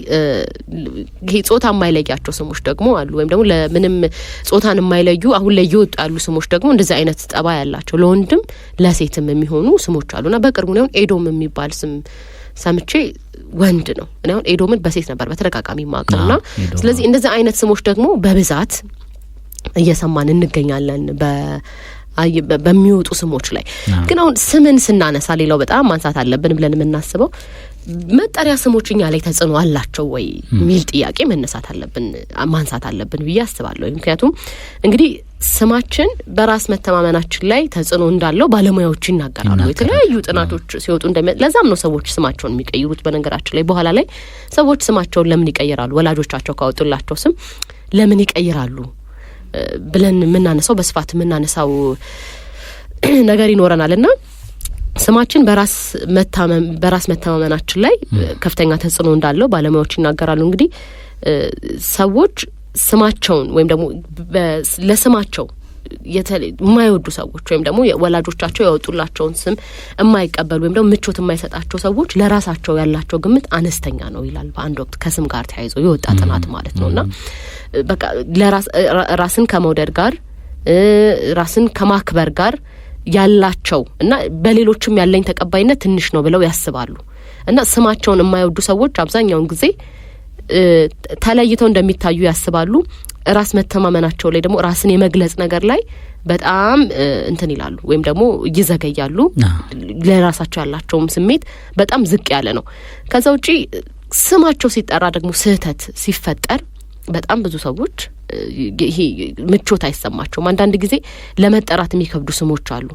ይሄ ጾታ የማይለያቸው ስሞች ደግሞ አሉ ወይም ደግሞ ለምንም ጾታን የማይለዩ አሁን ላይ ይወጣሉ ስሞች ደግሞ እንደዚህ አይነት ጠባ ያላቸው ለወንድም ለሴትም የሚሆኑ ስሞች አሉና በቅርቡ ነው ኤዶም የሚባል ስም ሰምቼ ወንድ ነው። እኔ አሁን ኤዶምን በሴት ነበር በተደጋጋሚ ማቀውና ስለዚህ እንደዚህ አይነት ስሞች ደግሞ በብዛት እየሰማን እንገኛለን በሚወጡ ስሞች ላይ። ግን አሁን ስምን ስናነሳ ሌላው በጣም ማንሳት አለብን ብለን የምናስበው መጠሪያ ስሞች እኛ ላይ ተጽዕኖ አላቸው ወይ ሚል ጥያቄ ማንሳት አለብን ብዬ አስባለሁ። ምክንያቱም እንግዲህ ስማችን በራስ መተማመናችን ላይ ተጽዕኖ እንዳለው ባለሙያዎች ይናገራሉ። የተለያዩ ጥናቶች ሲወጡ ለዛም ነው ሰዎች ስማቸውን የሚቀይሩት። በነገራችን ላይ በኋላ ላይ ሰዎች ስማቸውን ለምን ይቀይራሉ? ወላጆቻቸው ካወጡላቸው ስም ለምን ይቀይራሉ ብለን የምናነሳው በስፋት የምናነሳው ነገር ይኖረናልና ስማችን በራስ መተማመናችን ላይ ከፍተኛ ተጽዕኖ እንዳለው ባለሙያዎች ይናገራሉ። እንግዲህ ሰዎች ስማቸውን ወይም ደግሞ ለስማቸው የማይወዱ ሰዎች ወይም ደግሞ ወላጆቻቸው ያወጡላቸውን ስም የማይቀበሉ ወይም ደግሞ ምቾት የማይሰጣቸው ሰዎች ለራሳቸው ያላቸው ግምት አነስተኛ ነው ይላል በአንድ ወቅት ከስም ጋር ተያይዞ የወጣ ጥናት ማለት ነውና በቃ ራስን ከመውደድ ጋር ራስን ከማክበር ጋር ያላቸው እና በሌሎችም ያለኝ ተቀባይነት ትንሽ ነው ብለው ያስባሉ እና ስማቸውን የማይወዱ ሰዎች አብዛኛውን ጊዜ ተለይተው እንደሚታዩ ያስባሉ። ራስ መተማመናቸው ላይ ደግሞ ራስን የመግለጽ ነገር ላይ በጣም እንትን ይላሉ ወይም ደግሞ ይዘገያሉ። ለራሳቸው ያላቸውም ስሜት በጣም ዝቅ ያለ ነው። ከዛ ውጪ ስማቸው ሲጠራ ደግሞ ስህተት ሲፈጠር በጣም ብዙ ሰዎች ይሄ ምቾት አይሰማቸውም። አንዳንድ ጊዜ ለመጠራት የሚከብዱ ስሞች አሉ።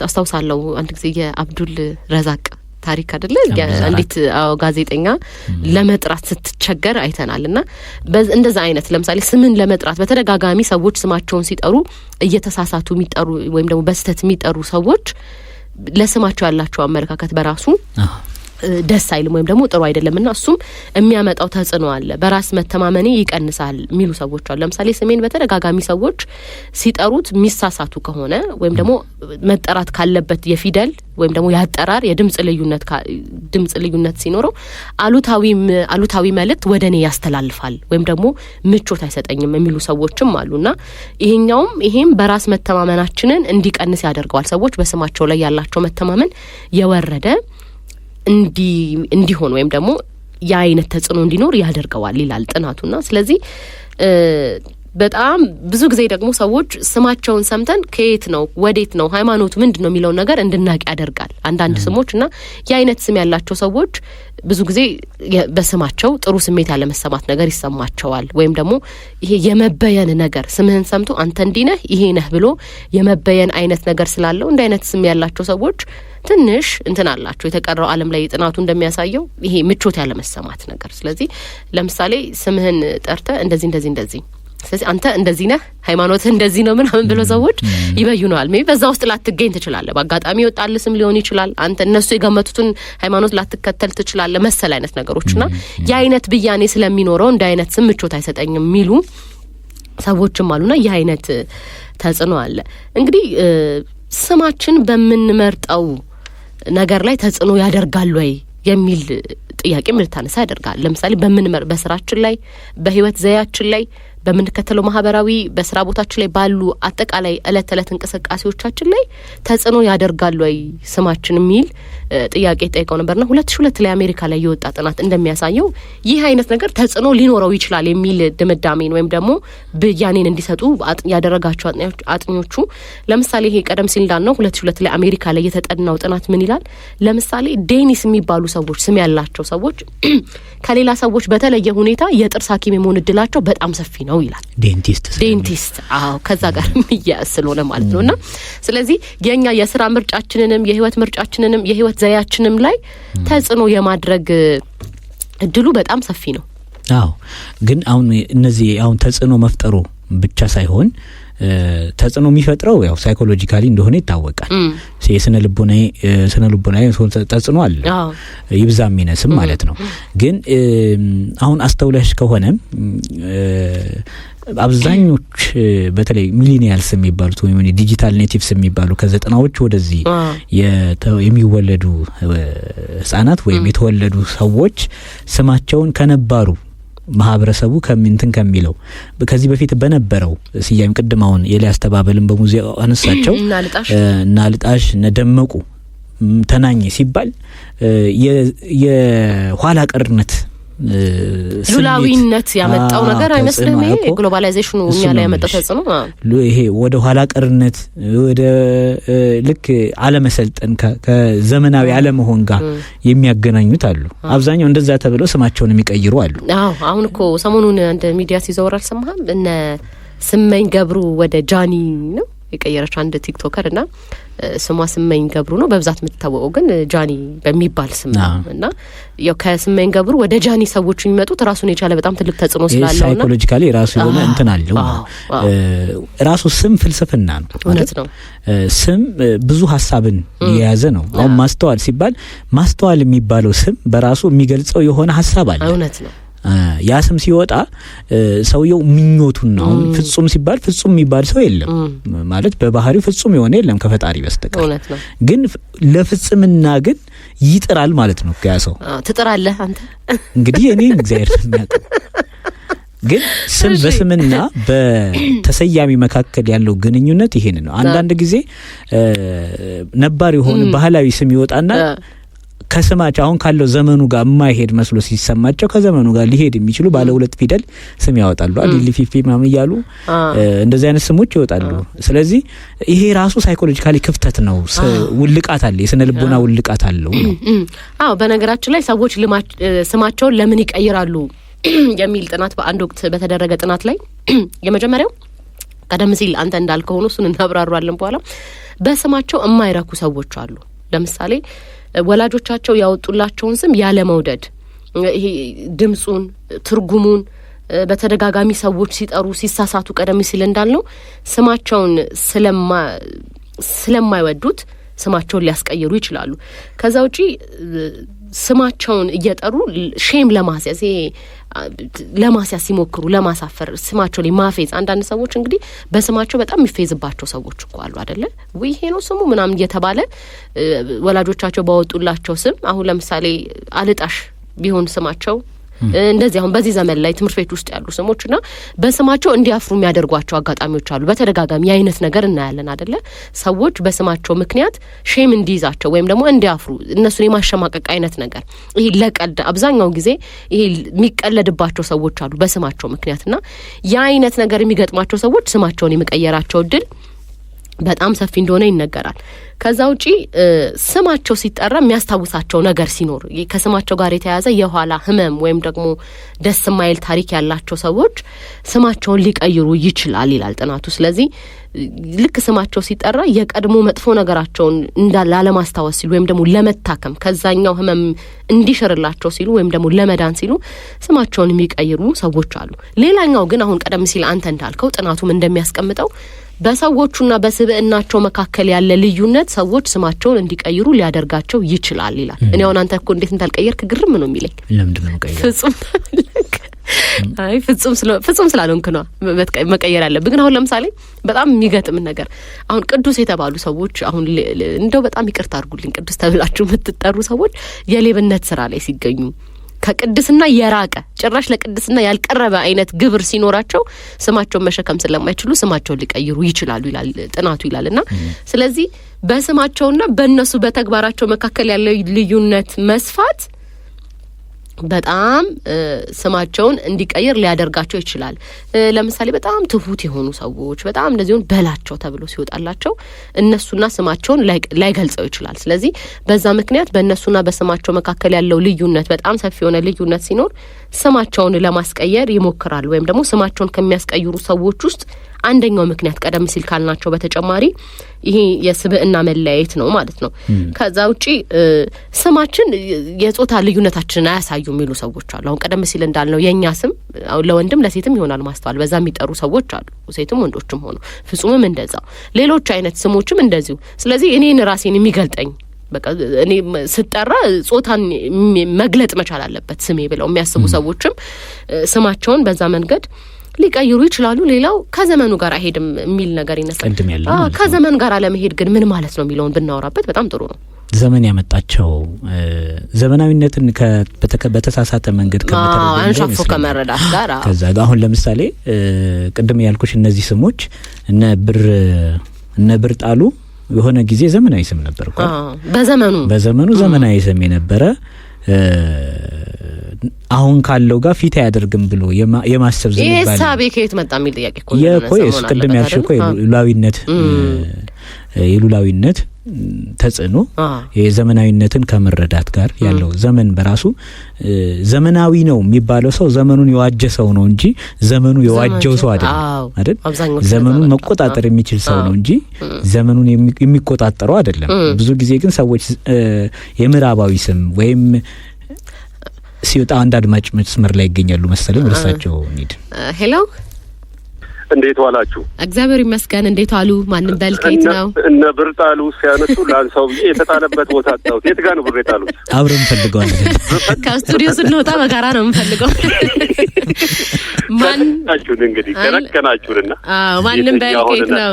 አስታውሳለሁ አንድ ጊዜ የአብዱል ረዛቅ ታሪክ አይደለ? አንዲት ጋዜጠኛ ለመጥራት ስትቸገር አይተናልና እንደዛ አይነት ለምሳሌ ስምን ለመጥራት በተደጋጋሚ ሰዎች ስማቸውን ሲጠሩ እየተሳሳቱ የሚጠሩ ወይም ደግሞ በስተት የሚጠሩ ሰዎች ለስማቸው ያላቸው አመለካከት በራሱ ደስ አይልም ወይም ደግሞ ጥሩ አይደለምና እሱም የሚያመጣው ተጽዕኖ አለ። በራስ መተማመኔ ይቀንሳል የሚሉ ሰዎች አሉ። ለምሳሌ ስሜን በተደጋጋሚ ሰዎች ሲጠሩት የሚሳሳቱ ከሆነ ወይም ደግሞ መጠራት ካለበት የፊደል ወይም ደግሞ ያጠራር የድምጽ ልዩነት ሲኖረው አሉታዊ መልእክት ወደኔ ያስተላልፋል ወይም ደግሞ ምቾት አይሰጠኝም የሚሉ ሰዎችም አሉና ይሄም በራስ መተማመናችንን እንዲቀንስ ያደርገዋል። ሰዎች በስማቸው ላይ ያላቸው መተማመን የወረደ እንዲሆን ወይም ደግሞ የአይነት ተጽዕኖ እንዲኖር ያደርገዋል ይላል ጥናቱና ስለዚህ በጣም ብዙ ጊዜ ደግሞ ሰዎች ስማቸውን ሰምተን ከየት ነው ወዴት ነው ሃይማኖቱ ምንድነው የሚለው ነገር እንድናቅ ያደርጋል። አንዳንድ ስሞችና የአይነት ስም ያላቸው ሰዎች ብዙ ጊዜ በስማቸው ጥሩ ስሜት ያለ መሰማት ነገር ይሰማቸዋል ወይም ደግሞ ይሄ የመበየን ነገር ስምህን ሰምቶ አንተ እንዲህ ነህ ይሄ ነህ ብሎ የመበየን አይነት ነገር ስላለው እንደ አይነት ስም ያላቸው ሰዎች ትንሽ እንትን አላቸው። የተቀረው ዓለም ላይ ጥናቱ እንደሚያሳየው ይሄ ምቾት ያለ መሰማት ነገር። ስለዚህ ለምሳሌ ስምህን ጠርተ እንደዚህ ስለዚህ አንተ እንደዚህ ነህ ሃይማኖት እንደዚህ ነው ምናምን ብለው ሰዎች ይበዩናል። ሜይ በዛ ውስጥ ላትገኝ ትችላለህ። በአጋጣሚ ይወጣል ስም ሊሆን ይችላል። አንተ እነሱ የገመቱትን ሃይማኖት ላትከተል ትችላለህ። መሰል አይነት ነገሮችና ያ አይነት ብያኔ ስለሚኖረው እንደ አይነት ስም ምቾት አይሰጠኝም የሚሉ ሰዎችም አሉና ያ አይነት ተጽዕኖ አለ። እንግዲህ ስማችን በምንመርጠው ነገር ላይ ተጽዕኖ ያደርጋል ወይ የሚል ጥያቄ ምልታነሳ ያደርጋል። ለምሳሌ በስራችን ላይ፣ በህይወት ዘያችን ላይ፣ በምንከተለው ማህበራዊ በስራ ቦታችን ላይ ባሉ አጠቃላይ እለት ተለት እንቅስቃሴዎቻችን ላይ ተጽዕኖ ያደርጋል ወይ ስማችን የሚል ጥያቄ ጠይቀው ነበርና 2002 ላይ አሜሪካ ላይ የወጣ ጥናት እንደሚያሳየው ይህ አይነት ነገር ተጽዕኖ ሊኖረው ይችላል የሚል ድምዳሜን ወይም ደግሞ ብያኔን እንዲሰጡ ያደረጋቸው አጥኞቹ ለምሳሌ ይሄ ቀደም ሲል እንዳልነው 2002 ላይ አሜሪካ ላይ የተጠናው ጥናት ምን ይላል? ለምሳሌ ዴኒስ የሚባሉ ሰዎች ስም ያላቸው ሰዎች ከሌላ ሰዎች በተለየ ሁኔታ የጥርስ ሐኪም የመሆን እድላቸው በጣም ሰፊ ነው ይላል። ዴንቲስት ከዛ ጋር የሚያያዝ ስለሆነ ማለት ነውና ስለዚህ የኛ የስራ ምርጫችንንም የህይወት ምርጫችንንም የህይወት ዘያችንም ላይ ተጽዕኖ የማድረግ እድሉ በጣም ሰፊ ነው። ግን አሁን እነዚህ አሁን ተጽዕኖ መፍጠሩ ብቻ ሳይሆን ተጽዕኖ የሚፈጥረው ያው ሳይኮሎጂካሊ እንደሆነ ይታወቃል። የስነ ልቦናዊ ተጽዕኖ አለ ይብዛም ይነስም ማለት ነው። ግን አሁን አስተውለሽ ከሆነ አብዛኞች በተለይ ሚሊኒያልስ የሚባሉት ወይም ዲጂታል ኔቲቭስ የሚባሉ ከ90ዎቹ ወደዚህ የሚወለዱ ህጻናት ወይም የተወለዱ ሰዎች ስማቸውን ከነባሩ ማህበረሰቡ ከሚንትን ከሚለው ከዚህ በፊት በነበረው ሲያም ቅድማውን ኤልያስ ተባበልን በሙዚቃው አነሳቸው እና ልጣሽ ነደመቁ ተናኘ ሲባል የኋላ ቀርነት ሉላዊነት ያመጣው ነገር አይመስልም? ይሄ ግሎባላይዜሽኑ እኛ ላይ ያመጣው ተጽዕኖ ይሄ ወደ ኋላ ቀርነት ወደ ልክ አለመሰልጠን ከዘመናዊ አለመሆን ጋር የሚያገናኙት አሉ። አብዛኛው እንደዛ ተብለው ስማቸውን የሚቀይሩ አሉ። አሁን እኮ ሰሞኑን አንድ ሚዲያ ሲዘወር አልሰማህም? እነ ስመኝ ገብሩ ወደ ጃኒ ነው የቀየረች አንድ ቲክቶከር እና ስሟ ስመኝ ገብሩ ነው በብዛት የምትታወቀው ግን ጃኒ በሚባል ስም ነው እና ያው ከስመኝ ገብሩ ወደ ጃኒ ሰዎች የሚመጡት ራሱን የቻለ በጣም ትልቅ ተጽዕኖ ስላለውና ሳይኮሎጂካሊ ራሱ የሆነ እንትን አለው። ራሱ ስም ፍልስፍና ነው። እውነት ነው። ስም ብዙ ሀሳብን የያዘ ነው። አሁን ማስተዋል ሲባል ማስተዋል የሚባለው ስም በራሱ የሚገልጸው የሆነ ሀሳብ አለ። እውነት ነው። ያ ስም ሲወጣ ሰውየው ምኞቱን ነው። ፍጹም ሲባል ፍጹም የሚባል ሰው የለም ማለት በባህሪው ፍጹም የሆነ የለም ከፈጣሪ በስተቀር። እውነት ነው። ግን ለፍጽምና ግን ይጥራል ማለት ነው። ያ ሰው ትጥራለህ አንተ እንግዲህ እኔ እግዚአብሔር የሚያውቀው ግን ስም በስምና በተሰያሚ መካከል ያለው ግንኙነት ይሄን ነው። አንዳንድ ጊዜ ነባር የሆነ ባህላዊ ስም ይወጣና ከስማቸው አሁን ካለው ዘመኑ ጋር የማይሄድ መስሎ ሲሰማቸው ከዘመኑ ጋር ሊሄድ የሚችሉ ባለ ሁለት ፊደል ስም ያወጣሉ። ሊፊፊ ማም ይያሉ እንደዚህ አይነት ስሞች ይወጣሉ። ስለዚህ ይሄ ራሱ ሳይኮሎጂካሊ ክፍተት ነው። ውልቃት አለ፣ የስነ ልቦና ውልቃት አለው ነው። በነገራችን ላይ ሰዎች ስማቸውን ለምን ይቀይራሉ የሚል ጥናት በአንድ ወቅት በተደረገ ጥናት ላይ የመጀመሪያው ቀደም ሲል አንተ እንዳልከው ነው፣ እሱን እናብራራለን በኋላ። በስማቸው የማይረኩ ሰዎች አሉ። ለምሳሌ ወላጆቻቸው ያወጡላቸውን ስም ያለ መውደድ፣ ይሄ ድምጹን ትርጉሙን በተደጋጋሚ ሰዎች ሲጠሩ ሲሳሳቱ ቀደም ሲል እንዳልነው ስማቸውን ስለማይወዱት ስማቸውን ሊያስቀይሩ ይችላሉ። ከዛ ውጪ ስማቸውን እየጠሩ ሼም ለማስያዝ ለማስያዝ ሲሞክሩ ለማሳፈር ስማቸው ላይ ማፌዝ። አንዳንድ ሰዎች እንግዲህ በስማቸው በጣም የሚፌዝባቸው ሰዎች እኮ አሉ አይደለ? ወይ ይሄ ነው ስሙ ምናምን እየተባለ ወላጆቻቸው ባወጡላቸው ስም አሁን ለምሳሌ አልጣሽ ቢሆን ስማቸው እንደዚህ አሁን በዚህ ዘመን ላይ ትምህርት ቤት ውስጥ ያሉ ስሞችና በስማቸው እንዲያፍሩ የሚያደርጓቸው አጋጣሚዎች አሉ። በተደጋጋሚ አይነት ነገር እናያለን አይደለ? ሰዎች በስማቸው ምክንያት ሼም እንዲይዛቸው ወይም ደግሞ እንዲያፍሩ እነሱን የማሸማቀቅ አይነት ነገር ይሄ ለቀልድ አብዛኛው ጊዜ ይሄ የሚቀለድባቸው ሰዎች አሉ በስማቸው ምክንያትና ያ አይነት ነገር የሚገጥማቸው ሰዎች ስማቸውን የመቀየራቸው እድል በጣም ሰፊ እንደሆነ ይነገራል። ከዛ ውጪ ስማቸው ሲጠራ የሚያስታውሳቸው ነገር ሲኖር ከስማቸው ጋር የተያያዘ የኋላ ህመም ወይም ደግሞ ደስ የማይል ታሪክ ያላቸው ሰዎች ስማቸውን ሊቀይሩ ይችላል ይላል ጥናቱ። ስለዚህ ልክ ስማቸው ሲጠራ የቀድሞ መጥፎ ነገራቸውን ላለማስታወስ ሲሉ ወይም ደግሞ ለመታከም ከዛኛው ህመም እንዲሽርላቸው ሲሉ ወይም ደግሞ ለመዳን ሲሉ ስማቸውን የሚቀይሩ ሰዎች አሉ። ሌላኛው ግን አሁን ቀደም ሲል አንተ እንዳልከው ጥናቱም እንደሚያስቀምጠው በሰዎቹና በስብዕናቸው መካከል ያለ ልዩነት ሰዎች ስማቸውን እንዲቀይሩ ሊያደርጋቸው ይችላል ይላል። እኔ አሁን አንተ እኮ እንዴት እንዳልቀየርክ ግርም ነው የሚለኝ። ለምንድን ነው ቀየር? ፍጹም ስላልሆንክ ነው መቀየር ያለብህ። ግን አሁን ለምሳሌ በጣም የሚገጥም ነገር አሁን ቅዱስ የተባሉ ሰዎች አሁን እንደው በጣም ይቅርታ አድርጉልኝ ቅዱስ ተብላችሁ የምትጠሩ ሰዎች የሌብነት ስራ ላይ ሲገኙ ከቅድስና የራቀ ጭራሽ ለቅድስና ያልቀረበ አይነት ግብር ሲኖራቸው ስማቸውን መሸከም ስለማይችሉ ስማቸውን ሊቀይሩ ይችላሉ ይላል ጥናቱ ይላልና ስለዚህ በስማቸውና በእነሱ በተግባራቸው መካከል ያለው ልዩነት መስፋት በጣም ስማቸውን እንዲቀይር ሊያደርጋቸው ይችላል። ለምሳሌ በጣም ትሁት የሆኑ ሰዎች በጣም እንደዚሁን በላቸው ተብሎ ሲወጣላቸው እነሱና ስማቸውን ላይገልጸው ይችላል። ስለዚህ በዛ ምክንያት በእነሱና በስማቸው መካከል ያለው ልዩነት በጣም ሰፊ የሆነ ልዩነት ሲኖር ስማቸውን ለማስቀየር ይሞክራል። ወይም ደግሞ ስማቸውን ከሚያስቀይሩ ሰዎች ውስጥ አንደኛው ምክንያት ቀደም ሲል ካልናቸው በተጨማሪ ይሄ የስብዕና መለያየት ነው ማለት ነው። ከዛ ውጪ ስማችን የጾታ ልዩነታችንን አያሳዩ የሚሉ ሰዎች አሉ። አሁን ቀደም ሲል እንዳልነው የኛ ስም ለወንድም ለሴትም ይሆናል ማስተዋል በዛ የሚጠሩ ሰዎች አሉ፣ ሴትም ወንዶችም ሆኑ ፍጹምም እንደዛው ሌሎች አይነት ስሞችም እንደዚሁ። ስለዚህ እኔን ራሴን የሚገልጠኝ በቃ እኔ ስጠራ ጾታን መግለጥ መቻል አለበት ስሜ ብለው የሚያስቡ ሰዎችም ስማቸውን በዛ መንገድ ሊቀይሩ ይችላሉ። ሌላው ከዘመኑ ጋር አይሄድም የሚል ነገር ይነሳል። ከዘመን ጋር አለመሄድ ግን ምን ማለት ነው የሚለውን ብናወራበት በጣም ጥሩ ነው። ዘመን ያመጣቸው ዘመናዊነትን በተሳሳተ መንገድ አንሻፎ ከመረዳት ጋር ከዛ አሁን ለምሳሌ ቅድም ያልኩሽ እነዚህ ስሞች እነ ብር ጣሉ የሆነ ጊዜ ዘመናዊ ስም ነበር እኮ በዘመኑ ዘመናዊ ስም የነበረ አሁን ካለው ጋር ፊት ያደርግም ብሎ የማሰብ ዝንባሌ የሳቤ ከየት መጣ የሚል ጥያቄ እኮ ነው። ቅድም ያልሽው እኮ የሉላዊነት ተጽዕኖ የዘመናዊነትን ከመረዳት ጋር ያለው ዘመን በራሱ ዘመናዊ ነው የሚባለው ሰው ዘመኑን የዋጀ ሰው ነው እንጂ ዘመኑ የዋጀው ሰው አይደል? ዘመኑን መቆጣጠር የሚችል ሰው ነው እንጂ ዘመኑን የሚቆጣጠረው አይደለም። ብዙ ጊዜ ግን ሰዎች የምዕራባዊ ስም ወይም ሲወጣ አንድ አድማጭ መስመር ላይ ይገኛሉ መሰለኝ። ወደሳቸው እንሂድ። ሄሎ እንዴት ዋላችሁ? እግዚአብሔር ይመስገን። እንዴት ዋሉ? ማንንም በልከይት ነው እነ ብር ጣሉ ሲያነሱ ላንሳው ብዬ የተጣለበት ቦታ አጣሁት። የት ጋር ነው ብር የጣሉት? አብረን እንፈልገዋለን። ከስቱዲዮ ስንወጣ በጋራ ነው የምንፈልገው። ማንናችሁን እንግዲህ ከነከናችሁንና ማንንም በልከይት ነው።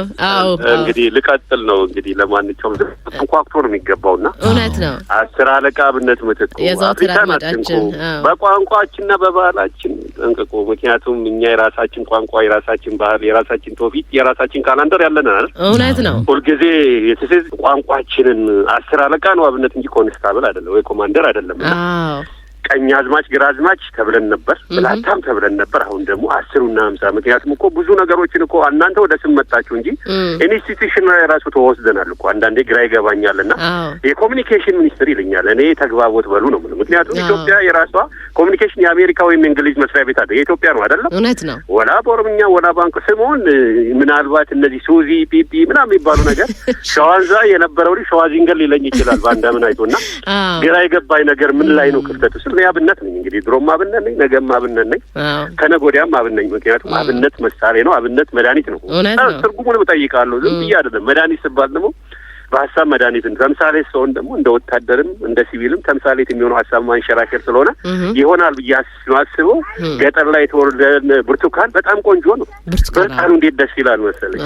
እንግዲህ ልቀጥል ነው እንግዲህ ለማንኛውም ተንኳክቶ ነው የሚገባውና እውነት ነው። 10 አለቃ አብነት ምትኩ አፍሪካናችን በቋንቋችንና በባህላችን ጠንቅቆ ምክንያቱም እኛ የራሳችን ቋንቋ የራሳችን ባህል የራሳችን ትውፊት የራሳችን ካላንደር ያለን አይደል? እውነት ነው። ሁልጊዜ የተሰዝ ቋንቋችንን 10 አለቃ ነው አብነት እንጂ ኮንስታብል አይደለም ወይ ኮማንደር አይደለም። ቀኝ አዝማች ግራ አዝማች ተብለን ነበር፣ ብላታም ተብለን ነበር። አሁን ደግሞ 10ና 50 ምክንያቱም እኮ ብዙ ነገሮችን እኮ እናንተ ወደ ስም መጣችሁ እንጂ ኢንስቲትዩሽን ላይ ራሱ ተወስደናል እኮ አንዳንዴ ግራ ይገባኛልና የኮሙኒኬሽን ሚኒስትር ይለኛል። እኔ ተግባቦት በሉ ነው ማለት ምክንያቱም ኢትዮጵያ የራሷ ኮሙኒኬሽን የአሜሪካ ወይም እንግሊዝ መስሪያ ቤት አለ። የኢትዮጵያ ነው አይደለም? እውነት ነው። ወላ በኦሮምኛ ወላ ባንክ ስሙን ምናልባት እነዚህ ሱዚ ፒፒ ምናምን የሚባሉ ነገር ሸዋንዛ የነበረው ልጅ ሸዋዚንገል ሊለኝ ይችላል ባንዳምን አይቶና ግራ የገባኝ ነገር ምን ላይ ነው ክፍተቱ? አብነት ነኝ እንግዲህ ድሮም አብነት ነኝ፣ ነገም አብነት ነኝ፣ ከነገ ወዲያም አብነት ነኝ። ምክንያቱም አብነት ምሳሌ ነው፣ አብነት መድኃኒት ነው። ትርጉሙን እጠይቃለሁ ዝም ብዬ አይደለም። መድኃኒት ሲባል ደግሞ በሀሳብ መድኃኒትን ተምሳሌ ሰውን ደግሞ እንደ ወታደርም እንደ ሲቪልም ተምሳሌት የሚሆነው ሀሳብ ማንሸራሸር ስለሆነ ይሆናል ብዬ አስበው ገጠር ላይ የተወለደ ብርቱካን በጣም ቆንጆ ነው። ብርቱካኑ እንዴት ደስ ይላል መሰለኝ።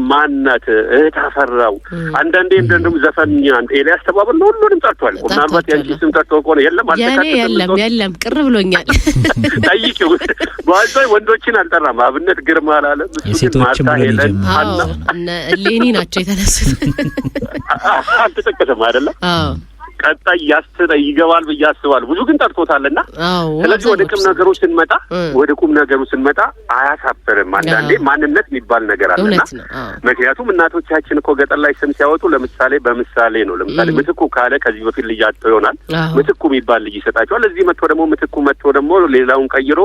ማናት እህት አፈራው አንዳንዴ እንደውም ዘፈን ኤልያስ ተባበል ነው ሁሉንም ጠርቷል። ምናልባት ያንቺ ስም ጠርቶ ከሆነ የለም የለም ቅር ብሎኛል። ጠይቂው ባይዘይ ወንዶችን አልጠራም። አብነት ግርማ አላለም። እሱ ማርታ ሄለን ሌኒ ናቸው የተነሱ አልተጠቀሰም አይደለም? ቀጣይ ይገባል ብዬ አስባለሁ። ብዙ ግን ጠርቶታልና ስለዚህ ወደ ቁም ነገሩ ስንመጣ አያሳፍርም። አንዳንዴ ማንነት የሚባል ነገር አለና ምክንያቱም እናቶቻችን እኮ ገጠር ላይ ስም ሲያወጡ በምሳሌ ነው። ለምሳሌ ምትኩ ካለ ከዚህ በፊት ልጅ አጥቶ ይሆናል ምትኩ የሚባል ልጅ ይሰጣቸዋል። እዚህ መጥቶ ደግሞ ሌላውን ቀይሮ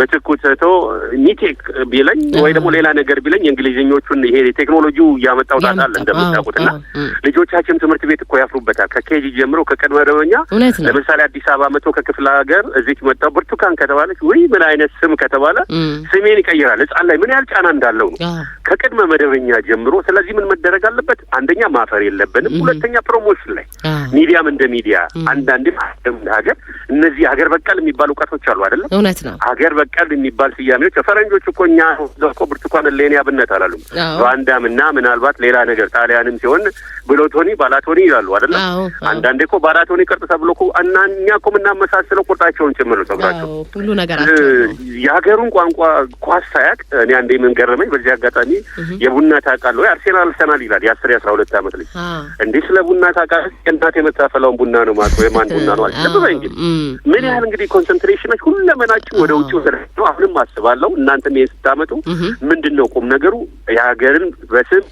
ምትኩ ተቶ ኒቴክ ቢለኝ ወይ ደግሞ ሌላ ነገር ቢለኝ እንግሊዝኞቹን ይሄ ቴክኖሎጂው ያመጣው ታታል እንደምታውቁትና ልጆቻችን ትምህርት ቤት እኮ ያፍሩበታል። ከኬጂ ጀምሮ ከቀድመ መደበኛ ለምሳሌ አዲስ አበባ መጥቶ ከክፍለ ሀገር እዚህ መጣው ብርቱካን ከተባለች ወይ ምን አይነት ስም ከተባለ ስሜን ይቀይራል። ህጻን ላይ ምን ያህል ጫና እንዳለው ነው ከቀድመ መደበኛ ጀምሮ። ስለዚህ ምን መደረግ አለበት? አንደኛ ማፈር የለብንም። ሁለተኛ ፕሮሞሽን ላይ ሚዲያም እንደ ሚዲያ አንዳንዴ ሀገር እነዚህ ሀገር በቀል የሚባሉ እውቀቶች አሉ አይደል? እውነት ነው። ሀገር በቀል የሚባል ስያሜዎች ፈረንጆች እኮ እኛ ዘቆ ብርቱካን ለኔ አብነት አላሉ ባንዳምና ምናልባት ሌላ ነገር ጣሊያንም ሲሆን ብሎቶኒ ባላቶኒ ይላሉ አይደል? አንዳንዴ እኮ ባላቶኒ ቅርጽ ተብሎ እኮ እኛ እኮ የምናመሳስለው ቁርጣቸውን ጭምር ነው ተብራቸው ሁሉ ነገራቸው የሀገሩን ቋንቋ ኳስ ሳያቅ እኔ አንዴ ምን ገረመኝ። በዚህ አጋጣሚ የቡና ታውቃለህ ወይ? አርሰናል ይላል የ10-12 ዓመት ልጅ እንዴ ስለ ቡና ታውቃለህ? እናት የምታፈላውን ቡና ነው ማለት ነው የማን ቡና ነው አለ። እንግዲህ ምን ያህል እንግዲህ ኮንሰንትሬሽኖች ሁለመናችን ወደ ውጭ ወሰደው። አሁንም አስባለሁ እናንተም ስታመጡ ምንድነው ቁም ነገሩ የሀገርን በስም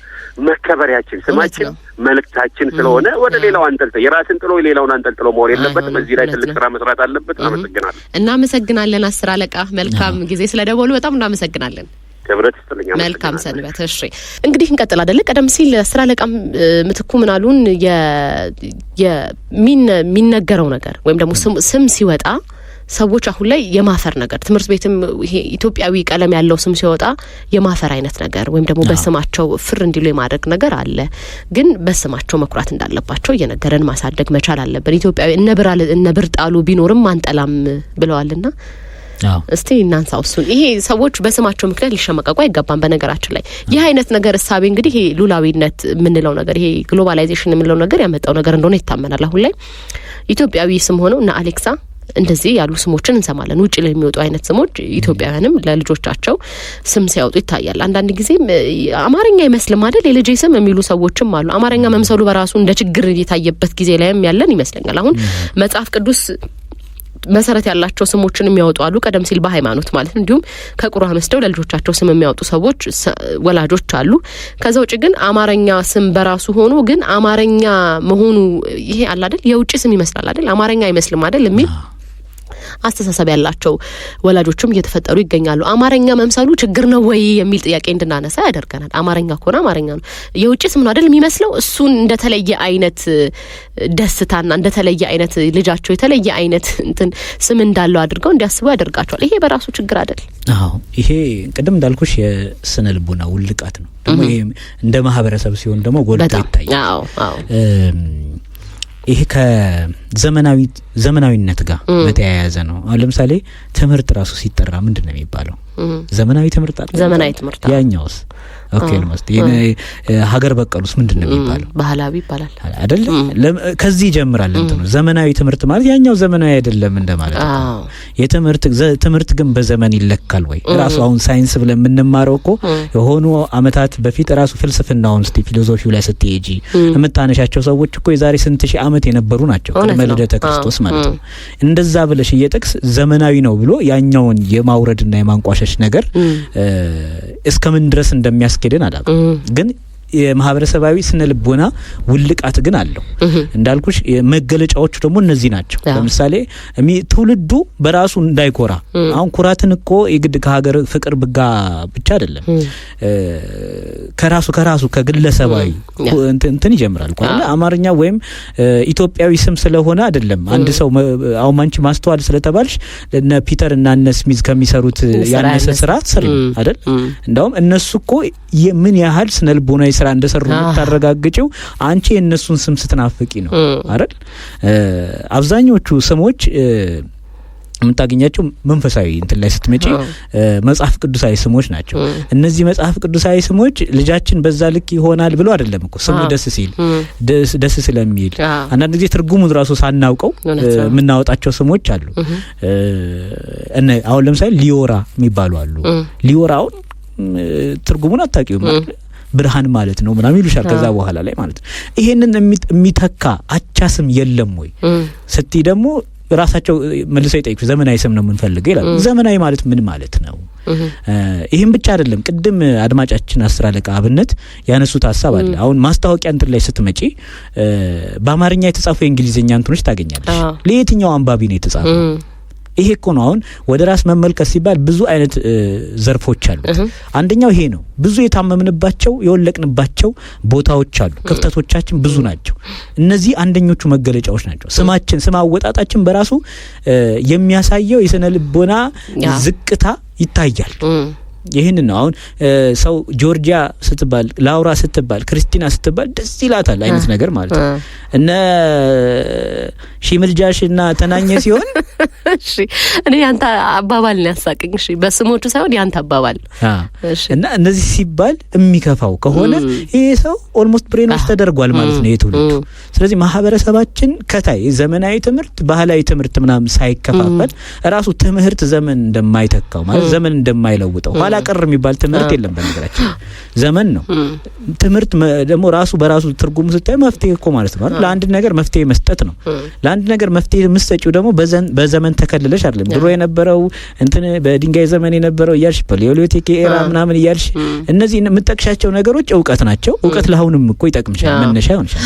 መከበሪያችን ስማችን መልእክታችን ስለሆነ ወደ ሌላው አንጠልጥሎ የራስን ጥሎ ሌላውን አንጠልጥሎ መሆን የለበትም። እዚህ ላይ ትልቅ ስራ መስራት አለበት። እናመሰግናለን 10 አለቃ። መልካም ጊዜ ስለደወሉ በጣም እናመሰግናለን። ክብረት ይስጥልኝ። መልካም ሰንበት። እሺ እንግዲህ እንቀጥል አይደለ? ቀደም ሲል 10 አለቃም ምትኩ ምን አሉን? የሚነገረው ነገር ወይም ደግሞ ስም ሲወጣ ሰዎች አሁን ላይ የማፈር ነገር ትምህርት ቤትም ይሄ ኢትዮጵያዊ ቀለም ያለው ስም ሲወጣ የማፈር አይነት ነገር ወይም ደግሞ በስማቸው ፍር እንዲሉ የማድረግ ነገር አለ። ግን በስማቸው መኩራት እንዳለባቸው እየነገረን ማሳደግ መቻል አለብን። ኢትዮጵያዊ እነ ብርጣሉ ቢኖርም አንጠላም ብለዋልና እስቲ እናንሳው እሱን። ይሄ ሰዎች በስማቸው ምክንያት ሊሸመቀቁ አይገባም። በነገራችን ላይ ይህ አይነት ነገር እሳቤ እንግዲህ ይሄ ሉላዊነት የምንለው ነገር ይሄ ግሎባላይዜሽን የምንለው ነገር ያመጣው ነገር እንደሆነ ይታመናል። አሁን ላይ ኢትዮጵያዊ ስም ሆነው እና አሌክሳ እንደዚህ ያሉ ስሞችን እንሰማለን። ውጭ ላይ የሚወጡ አይነት ስሞች ኢትዮጵያውያንም ለልጆቻቸው ስም ሲያወጡ ይታያል። አንዳንድ ጊዜም አማርኛ ይመስልም አይደል የልጅ ስም የሚሉ ሰዎችም አሉ። አማርኛ መምሰሉ በራሱ እንደ ችግር የታየበት ጊዜ ላይም ያለን ይመስለኛል። አሁን መጽሐፍ ቅዱስ መሰረት ያላቸው ስሞችን የሚያወጡ አሉ። ቀደም ሲል በሃይማኖት ማለት እንዲሁም ከቁርአን ወስደው ለልጆቻቸው ስም የሚያወጡ ሰዎች ወላጆች አሉ። ከዛ ውጭ ግን አማርኛ ስም በራሱ ሆኖ ግን አማርኛ መሆኑ ይሄ አለ አይደል የውጭ ስም ይመስላል አይደል አማርኛ አይመስልም አይደል የሚል አስተሳሰብ ያላቸው ወላጆችም እየተፈጠሩ ይገኛሉ። አማርኛ መምሰሉ ችግር ነው ወይ የሚል ጥያቄ እንድናነሳ ያደርገናል። አማርኛ ከሆነ አማርኛ ነው የውጭ ስም ነው አይደል የሚመስለው። እሱን እንደተለየ አይነት ደስታና እንደተለየ አይነት ልጃቸው የተለየ አይነት እንትን ስም እንዳለው አድርገው እንዲያስቡ ያደርጋቸዋል። ይሄ በራሱ ችግር አይደል? አዎ ይሄ ቅድም እንዳልኩሽ የስነ ልቦና ውልቃት ነው። ደግሞ ይሄ እንደ ማህበረሰብ ሲሆን ደግሞ ጎልቶ ይታያል። አዎ ይሄ ከዘመናዊነት ጋር በተያያዘ ነው። አሁን ለምሳሌ ትምህርት ራሱ ሲጠራ ምንድነው የሚባለው? ዘመናዊ ትምህርት አይደል? ዘመናዊ ትምህርት። ያኛውስ ኦኬ ነው ማለት ሀገር በቀሉስ ምንድነው የሚባለው? ባህላዊ ይባላል አይደል? ከዚህ ይጀምራል እንትኑ ዘመናዊ ትምህርት ማለት ያኛው ዘመናዊ አይደለም እንደማለት ነው። ትምህርት ግን በዘመን ይለካል ወይ? ራሱ አሁን ሳይንስ ብለን የምንማረው እኮ የሆኑ አመታት በፊት ራሱ ፍልስፍናውን ፊሎሶፊው ላይ ስትሄጂ የምታነሻቸው ሰዎች እኮ የዛሬ ስንት ሺህ አመት የነበሩ ናቸው። ቅድመ ልደተ ክርስቶስ ማለት ነው። እንደዛ ብለሽ እየጠቅስ ዘመናዊ ነው ብሎ ያኛውን የማውረድና የማንቋሸሽ ነገር እስከምን ድረስ እንደሚያስኬደን አላውቅም። ግን የማህበረሰባዊ ስነ ልቦና ውልቃት ግን አለው። እንዳልኩሽ መገለጫዎቹ ደግሞ እነዚህ ናቸው። ለምሳሌ ትውልዱ በራሱ እንዳይኮራ አሁን ኩራትን እኮ የግድ ከሀገር ፍቅር ብቻ አይደለም ከራሱ ከግለሰባዊ እንትን ይጀምራል እኮ አማርኛ ወይም ኢትዮጵያዊ ስም ስለሆነ አይደለም። አንድ ሰው አሁን አንቺ ማስተዋል ስለተባልሽ እነ ፒተር እና እነ ስሚዝ ከሚሰሩት ያነሰ ስራ ሰሪ አይደል? እንደውም እነሱ እኮ ምን ያህል ስነ ልቦናዊ ስራ እንደሰሩ የምታረጋግጪው አንቺ የእነሱን ስም ስትናፍቂ ነው አይደል? አብዛኞቹ ስሞች የምታገኛቸው መንፈሳዊ እንትን ላይ ስትመጪ መጽሐፍ ቅዱሳዊ ስሞች ናቸው። እነዚህ መጽሐፍ ቅዱሳዊ ስሞች ልጃችን በዛ ልክ ይሆናል ብሎ አይደለም እኮ ስሙ ደስ ስለሚል አንዳንድ ጊዜ ትርጉሙን ራሱ ሳናውቀው የምናወጣቸው ስሞች አሉ። አሁን ለምሳሌ ሊዮራ የሚባሉ አሉ። ሊዮራውን ትርጉሙን አታውቂውም አይደል? ብርሃን ማለት ነው ምናምን ይሉሻል ከዛ በኋላ ላይ ማለት ነው። ይሄንን የሚተካ አቻ ስም የለም ወይ ስትይ ደግሞ ራሳቸው መልሰው ይጠይቁ ዘመናዊ ስም ነው የምንፈልገው ይላል። ዘመናዊ ማለት ምን ማለት ነው? ይሄን ብቻ አይደለም። ቅድም አድማጫችን 10 አለቃ አብነት ያነሱት ሐሳብ አለ። አሁን ማስታወቂያ እንትን ላይ ስትመጪ በአማርኛ የተጻፈው የእንግሊዝኛ እንትኖች ታገኛለሽ። ለየትኛው አንባቢ ነው የተጻፈው? ይሄ እኮ ነው አሁን ወደ ራስ መመልከት ሲባል ብዙ አይነት ዘርፎች አሉ። አንደኛው ይሄ ነው። ብዙ የታመምንባቸው የወለቅንባቸው ቦታዎች አሉ። ክፍተቶቻችን ብዙ ናቸው። እነዚህ አንደኞቹ መገለጫዎች ናቸው። ስም አወጣጣችን በራሱ የሚያሳየው የስነ ልቦና ዝቅታ ይታያል። ይሄን ነው አሁን ሰው ጆርጂያ ስትባል ላውራ ስትባል ክርስቲና ስትባል ደስ ይላታል አይነት ነገር ማለት ነው። እነ ሺምልጃሽና ተናኘ ሲሆን እሺ እኔ ያንተ አባባል ነው ያሳቀኝ። እሺ በስሞቹ ሳይሆን ያንተ አባባል እሺ እና እነዚህ ሲባል የሚከፋው ከሆነ ይሄ ሰው ኦልሞስት ብሬን ውስጥ ተደርጓል ማለት ነው የትውልዱ። ስለዚህ ማህበረሰባችን ከታይ ዘመናዊ ትምህርት ባህላዊ ትምህርት ምናምን ሳይከፋፈል ራሱ ትምህርት ዘመን እንደማይተካው ማለት ዘመን እንደማይለውጠው ኋላ ቀር የሚባል ትምህርት የለም በነገራችን ዘመን ነው። ትምህርት ደግሞ ራሱ በራሱ ትርጉም ስታይ መፍትሄ እኮ ማለት ነው። ለአንድ ነገር መፍትሄ መስጠት ነው። ለአንድ ነገር መፍትሄ መስጠጪው ደግሞ በዘመን ተከልለሽ አይደለም። ድሮ የነበረው እንትን በድንጋይ ዘመን የነበረው እያልሽ በሊዮሊቲክ ኤራ ምናምን እያልሽ እነዚህ የምጠቅሻቸው ነገሮች እውቀት ናቸው። እውቀት ለአሁንም እኮ ይጠቅምሻል፣ መነሻ ይሆንሻል።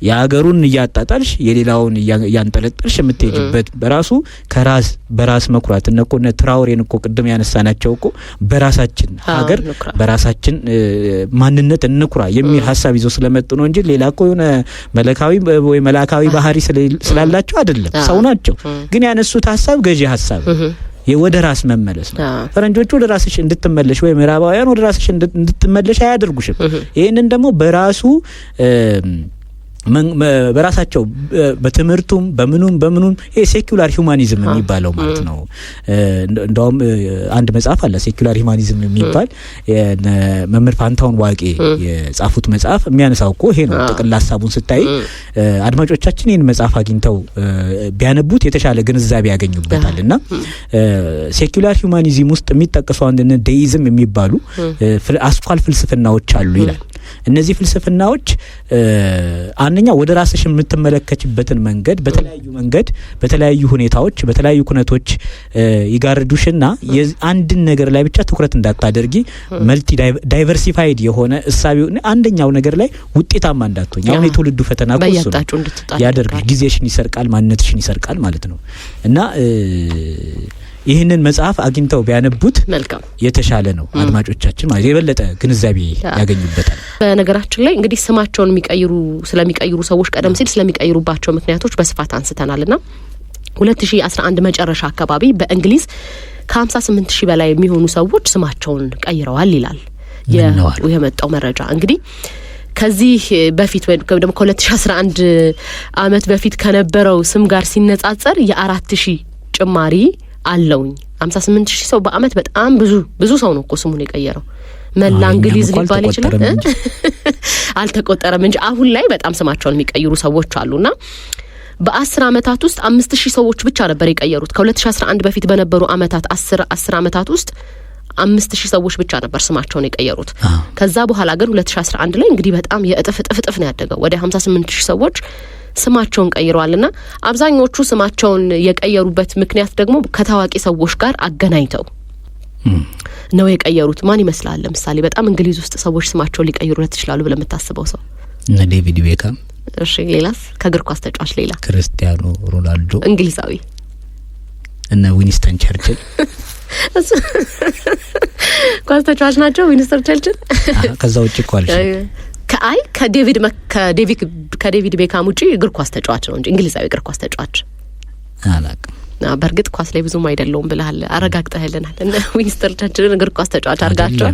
የሀገሩን እያጣጣልሽ የሌላውን እያንጠለጠልሽ የምትሄጂበት በራሱ በራስ መኩራት እነ ትራውሬን እኮ ቅድም ያነሳናቸው እኮ በራሳችን ሀገር በራሳችን ማንነት እንኩራ የሚል ሀሳብ ይዞ ስለመጡ ነው እንጂ ሌላ እኮ የሆነ መለካዊ ወይ መላካዊ ባህሪ ስላላቸው አይደለም። ሰው ናቸው። ግን ያነሱት ሀሳብ ገዢ ሀሳብ ወደ ራስ መመለስ ነው። ፈረንጆቹ ወደ ራስሽ እንድትመለሽ ወይ ምዕራባውያን ወደ ራስሽ እንድትመለሽ አያደርጉሽም። ይሄንን ደግሞ በራሳቸው በትምህርቱም በምኑም ይሄ ሴኩላር ሁማኒዝም የሚባለው ማለት ነው። እንደውም አንድ መጽሐፍ አለ ሴኩላር ሁማኒዝም የሚባል መምህር ፋንታውን ዋቄ የጻፉት መጽሐፍ የሚያነሳው እኮ ይሄ ነው። ጥቅል ሐሳቡን ስታይ አድማጮቻችን ይሄን መጽሐፍ አግኝተው ቢያነቡት የተሻለ ግንዛቤ ያገኙበታልና ሴኩላር ሁማኒዝም ውስጥ የሚጠቀሱ አንድ ዴይዝም የሚባሉ አስኳል ፍልስፍናዎች አሉ ይላል። እነዚህ ፍልስፍናዎች አንደኛ ወደ ራስሽ የምትመለከችበትን መንገድ በተለያዩ ሁኔታዎች በተለያዩ ኩነቶች ይጋርዱሽና አንድን ነገር ላይ ብቻ ትኩረት እንዳታደርጊ መልቲ ዳይቨርሲፋይድ የሆነ እሳቤው አንደኛው ነገር ላይ ውጤታማ እንዳትሆኝ አሁን የትውልዱ ፈተና ኮርሱ ያደርግሽ ጊዜሽን ይሰርቃል፣ ማንነትሽን ይሰርቃል ማለት ነው። እና ይህንን መጽሐፍ አግኝተው ቢያነቡት መልካም የተሻለ ነው። አድማጮቻችን ማለት የበለጠ ግንዛቤ ያገኙበታል። በነገራችን ላይ እንግዲህ ስማቸውን ስለሚቀይሩ ሰዎች ቀደም ሲል ስለሚቀይሩባቸው ምክንያቶች በስፋት አንስተናልና 2011 መጨረሻ አካባቢ በእንግሊዝ ከ58000 በላይ የሚሆኑ ሰዎች ስማቸውን ቀይረዋል ይላል የመጣው መረጃ። እንግዲህ ከዚህ በፊት ወይ ደግሞ ከ2011 አመት በፊት ከነበረው ስም ጋር ሲነጻጸር የ4000 ጭማሪ አለውኝ። 58000 ሰው በአመት በጣም ብዙ ሰው ነው እኮ ስሙን የቀየረው። መላ እንግሊዝ ሊባል ይችላል አልተቆጠረም እንጂ አሁን ላይ በጣም ስማቸውን የሚቀይሩ ሰዎች አሉና በ10 አመታት ውስጥ 5000 ሰዎች ብቻ ነበር የቀየሩት። ከ2011 በፊት በነበሩ አመታት 10 አመታት ውስጥ 5000 ሰዎች ብቻ ነበር ስማቸውን የቀየሩት። ከዛ በኋላ ግን 2011 ላይ እንግዲህ በጣም የእጥፍ ነው ያደገው። ወደ 58000 ሰዎች ስማቸውን ቀይረዋልና አብዛኞቹ ስማቸውን የቀየሩበት ምክንያት ደግሞ ከታዋቂ ሰዎች ጋር አገናኝተው ነው የቀየሩት። ማን ይመስላል? ለምሳሌ በጣም እንግሊዝ ውስጥ ሰዎች ስማቸውን ሊቀይሩለት ይችላሉ ብለህ የምታስበው ሰው? ዴቪድ ቤካም። እሺ ሌላስ? ከእግር ኳስ ተጫዋች ሌላ? ክርስቲያኖ ሮናልዶ እንግሊዛዊ። እና ዊንስተን ቸርችል ኳስ ተጫዋች ናቸው ዊንስተን ቸርችል። ከዛ ውጪ ኳልሽ ከዴቪድ ቤካም ውጪ እግር ኳስ ተጫዋች ነው እንጂ እንግሊዛዊ እግር ኳስ ተጫዋች አላውቅም። በእርግጥ ኳስ ላይ ብዙም አይደለውም ብለሃል፣ አረጋግጠህልናል። እና ዊንስተን ቸርችልን እግር ኳስ ተጫዋች አርጋቸው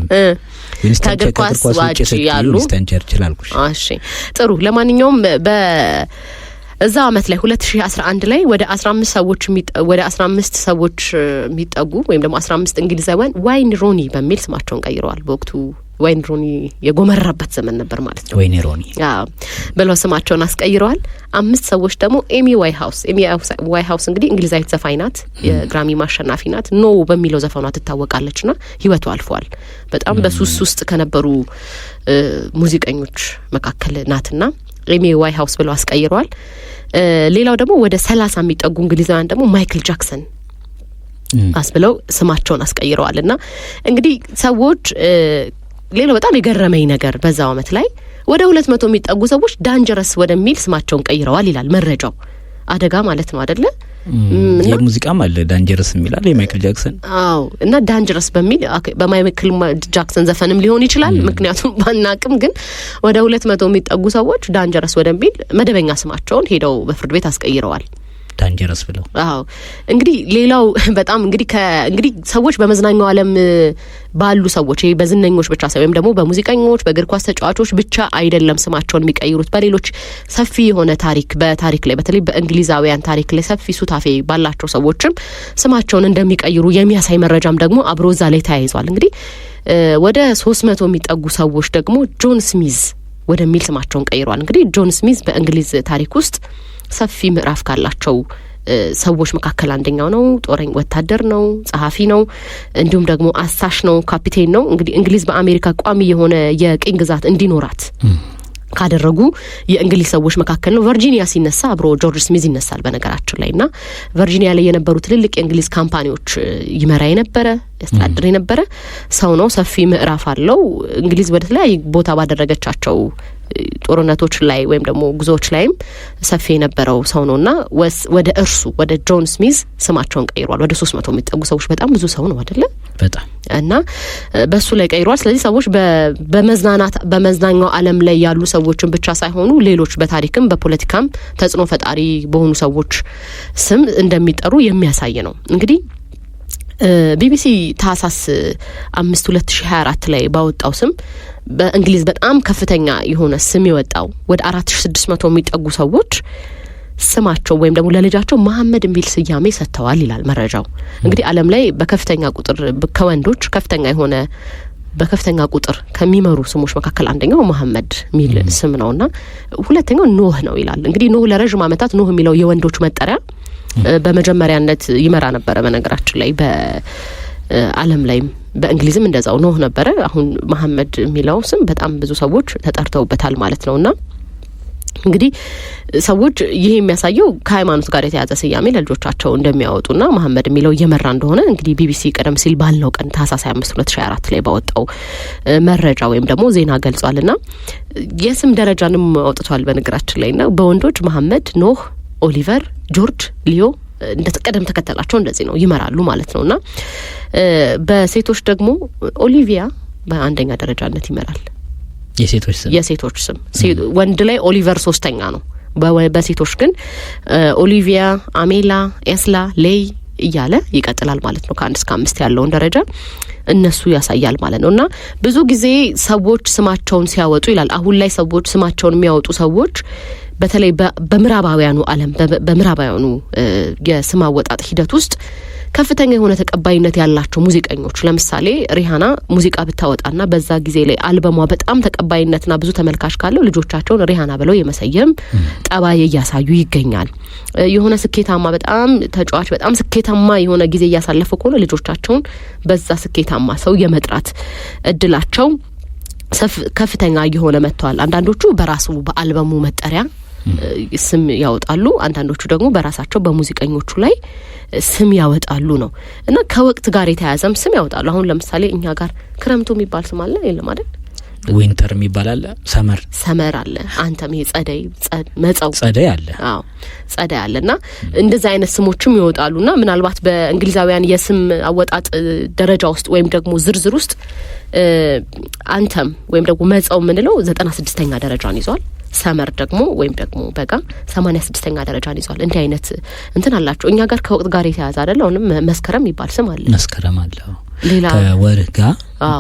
ከእግር ኳስ ውጪ ያሉ ዊንስተን ቸርችል አልኩሽ። እሺ ጥሩ። ለማንኛውም እዛ አመት ላይ 2011 ላይ ወደ 15 ሰዎች የሚጠጉ ወይም ደግሞ 15 እንግሊዛውያን ዋይን ሮኒ በሚል ስማቸውን ቀይረዋል። በወቅቱ ዋይን ሮኒ የጎመራበት ዘመን ነበር ማለት ነው። ዋይን ሮኒ ብለው ስማቸውን አስቀይረዋል። 5 ሰዎች ደግሞ ኤሚ ዋይሃውስ እንግዲህ እንግሊዛዊት ዘፋኝ ናት፣ የግራሚ ማሸናፊ ናት። ኖ በሚለው ዘፈኗ ትታወቃለችና ህይወቷ አልፏል። በጣም በሱስ ውስጥ ከነበሩ ሙዚቀኞች መካከል ናትና ኤሚ ዋይሃውስ ብለው አስቀይረዋል። ሌላው ደግሞ ወደ 30 የሚጠጉ እንግሊዛውያን ደግሞ ማይክል ጃክሰን አስብለው ስማቸውን አስቀይረዋልና እንግዲህ ሰዎች ሌላው በጣም የገረመኝ ነገር በዛው አመት ላይ ወደ 200 የሚጠጉ ሰዎች ዳንጀረስ ወደሚል ስማቸውን ቀይረዋል ይላል መረጃው። አደጋ ማለት ነው አይደለ? የሙዚቃም አለ ዳንጀረስ የሚላል የማይክል ጃክሰን። አዎ እና ዳንጀረስ በሚል በማይክል ጃክሰን ዘፈንም ሊሆን ይችላል፣ ምክንያቱም ባናቅም ግን ወደ 200 የሚጠጉ ሰዎች ዳንጀረስ ወደሚል መደበኛ ስማቸውን ሄደው በፍርድ ቤት አስቀይረዋል። ዳንጀረስ ብለው እንግዲህ ሌላው በጣም እንግዲህ ሰዎች በመዝናኛው ዓለም ባሉ ሰዎች በዝነኞች ብቻ ሳይሆን ደግሞ በሙዚቀኞች በእግር ኳስ ተጫዋቾች ብቻ አይደለም ስማቸውን የሚቀይሩት። በሌሎች ሰፊ የሆነ በታሪክ ላይ በተለይ በእንግሊዛውያን ታሪክ ላይ ሰፊ ሱታፌ ባላቸው ሰዎችም ስማቸውን እንደሚቀይሩ የሚያሳይ መረጃም ደግሞ አብሮ እዛ ላይ ተያይዟል። እንግዲህ ወደ 300 የሚጠጉ ሰዎች ደግሞ ጆን ስሚዝ ወደሚል ስማቸውን ቀይሯል። እንግዲህ ጆን ስሚዝ በእንግሊዝ ታሪክ ውስጥ ሰፊ ምዕራፍ ካላቸው ሰዎች መካከል አንደኛው ነው። ጦረኛ ወታደር ነው፣ ጸሐፊ ነው፣ እንዲሁም ደግሞ አሳሽ ነው፣ ካፒቴን ነው። እንግዲህ እንግሊዝ በአሜሪካ ቋሚ የሆነ የቅኝ ግዛት እንዲኖራት ካደረጉ የእንግሊዝ ሰዎች መካከል ነው። ቨርጂኒያ ሲነሳ አብሮ ጆርጅ ስሚዝ ይነሳል በነገራችን ላይና ቨርጂኒያ ላይ የነበሩ ትልልቅ የእንግሊዝ ካምፓኒዎች ይመራ የነበረ ያስተዳድር የነበረ ሰው ነው። ሰፊ ምዕራፍ አለው። እንግሊዝ ወደ ተለያየ ቦታ ባደረገቻቸው ጦርነቶች ላይ ወይም ደግሞ ጉዞዎች ላይም ሰፊ የነበረው ሰው ነውና ወደ ጆን ስሚዝ ስማቸውን ቀይሯል። ወደ 300 የሚጠጉ ሰዎች በጣም ብዙ ሰው ነው አይደለ? በጣም እና በሱ ላይ ቀይሯል። ስለዚህ ሰዎች በመዝናኛው ዓለም ላይ ያሉ ሰዎችን ብቻ ሳይሆኑ ሌሎች በታሪክም በፖለቲካም ተጽዕኖ ፈጣሪ በሆኑ ሰዎች ስም እንደሚጠሩ የሚያሳይ ነው። እንግዲህ ቢቢሲ ታህሳስ 5 2024 ላይ ባወጣው ስም በእንግሊዝ በጣም ከፍተኛ የሆነ ስም የወጣው ወደ 4600 የሚጠጉ ሰዎች ስማቸው ወይም ደግሞ ለልጃቸው መሐመድ የሚል ስያሜ ሰጥተዋል ይላል መረጃው። እንግዲህ ዓለም ላይ በከፍተኛ ቁጥር ከወንዶች በከፍተኛ ቁጥር ከሚመሩ ስሞች መካከል አንደኛው መሐመድ የሚል ስም ነውና ሁለተኛው ኖህ ነው ይላል። እንግዲህ ኖህ ለረጅም ዓመታት ኖህ የሚለው የወንዶች መጠሪያ በመጀመሪያነት ይመራ ነበረ። በነገራችን ላይ በዓለም ላይም በእንግሊዝም እንደዛው ኖህ ነበረ። አሁን መሐመድ የሚለው ስም በጣም ብዙ ሰዎች ተጠርተውበታል ማለት ነውና እንግዲህ ሰዎች ይሄ የሚያሳየው ከሃይማኖት ጋር የተያዘ ስያሜ ለልጆቻቸው እንደሚያወጡና መሐመድ የሚለው እየመራ እንደሆነ እንግዲህ ቢቢሲ ቀደም ሲል ባልነው ቀን ታህሳስ 5 2024 ላይ ባወጣው መረጃ ወይም ደግሞ ዜና ገልጿልና የስም ደረጃንም አውጥቷል በነገራችን ላይና በወንዶች መሐመድ፣ ኖህ፣ ኦሊቨር፣ ጆርጅ፣ ሊዮ እንደተቀደም ተከተላቸው እንደዚህ ነው ይመራሉ ማለት ነውና በሴቶች ደግሞ ኦሊቪያ በአንደኛ ደረጃነት ይመራል። የሴቶች ስም ወንድ ላይ ኦሊቨር 3ኛ ነው። በሴቶች ግን ኦሊቪያ፣ አሜላ፣ ኤስላ፣ ሌይ እያለ ይቀጥላል ማለት ነው። ከ1 እስከ 5 ያለውን ደረጃ እነሱ ያሳያል ማለት ነውና ብዙ ጊዜ ሰዎች ስማቸውን ሲያወጡ ይላል አሁን ላይ ሰዎች ስማቸውን የሚያወጡ ሰዎች በተለይ በምዕራባውያኑ ዓለም በምዕራባውያኑ የስም አወጣጥ ሂደት ውስጥ ከፍተኛ የሆነ ተቀባይነት ያላቸው ሙዚቀኞች ለምሳሌ ሪሃና ሙዚቃ ብታወጣና በዛ ጊዜ ላይ አልበሟ በጣም ተቀባይነትና ብዙ ተመልካች ካለው ልጆቻቸውን ሪሃና ብለው የመሰየም ጠባይ እያሳዩ ይገኛል። የሆነ ስኬታማ በጣም ተጫዋች በጣም ስኬታማ የሆነ ጊዜ እያሳለፈ ከሆነ ልጆቻቸውን በዛ ስኬታማ ሰው የመጥራት እድላቸው ከፍተኛ እየሆነ መጥቷል። አንዳንዶቹ በራሱ በአልበሙ መጠሪያ ስም ያወጣሉ፣ አንዳንዶቹ ደግሞ በራሳቸው በሙዚቀኞቹ ላይ ስም ያወጣሉ ነው እና ከወቅት ጋር የተያያዘም ስም ያወጣሉ። አሁን ለምሳሌ እኛ ጋር ክረምቱ የሚባል ስም አለ የለም አይደል? ዊንተር የሚባል አለ፣ ሰመር አለ፣ አንተም ይሄ ጸደይ አለ። አዎ ጸደይ አለና እንደዚህ አይነት ስሞችም ይወጣሉና ምናልባት በእንግሊዛውያን የስም አወጣጥ ደረጃ ውስጥ ወይም ደግሞ ዝርዝር ውስጥ አንተም ወይም ደግሞ መጸው የምንለው 96ኛ ደረጃን ይዟል። ሰመር ደግሞ ወይም ደግሞ በጋ 86ኛ ደረጃን ይዟል። እንዲህ አይነት እንትን አላቸው። እኛ ጋር ከወቅት ጋር የተያያዘ አይደል? አሁንም መስከረም ይባል ስም አለ። መስከረም አለ። ሌላ ከወርህ ጋር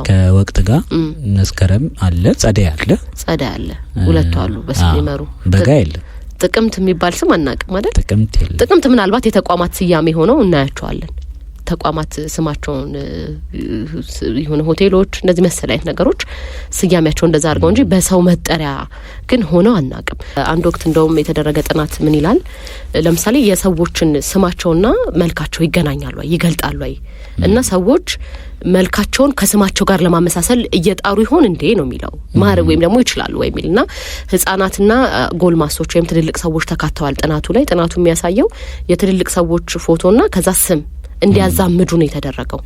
ከወቅት ጋር መስከረም አለ፣ ጸደይ አለ። ሁለቱ አሉ በስም ይመሩ። በጋ የለም። ጥቅምት የሚባል ስም አናውቅም አይደል? ጥቅምት ምናልባት የተቋማት ስያሜ ሆነው እናያቸዋለን። ተቋማት ስማቸውን የሆነ ሆቴሎች እንደዚህ መሰል አይነት ነገሮች ስያሜያቸው እንደዛ አድርገው እንጂ በሰው መጠሪያ ግን ሆነው አናውቅም። አንድ ወቅት እንደውም የተደረገ ጥናት ምን ይላል? ለምሳሌ የሰዎችን ስማቸውና መልካቸው ይገናኛሉ ወይ ይገልጣሉ ወይ እና ሰዎች መልካቸውን ከስማቸው ጋር ለማመሳሰል እየጣሩ ይሆን እንዴ ነው የሚለው ማር ወይም ደግሞ ይችላሉ ወይ የሚልና ህፃናትና ጎልማሶች ወይም ትልልቅ ሰዎች ተካተዋል ጥናቱ ላይ። ጥናቱ የሚያሳየው የትልልቅ ሰዎች ፎቶና ከዛ ስም እንዲያዛምዱ ነው የተደረገው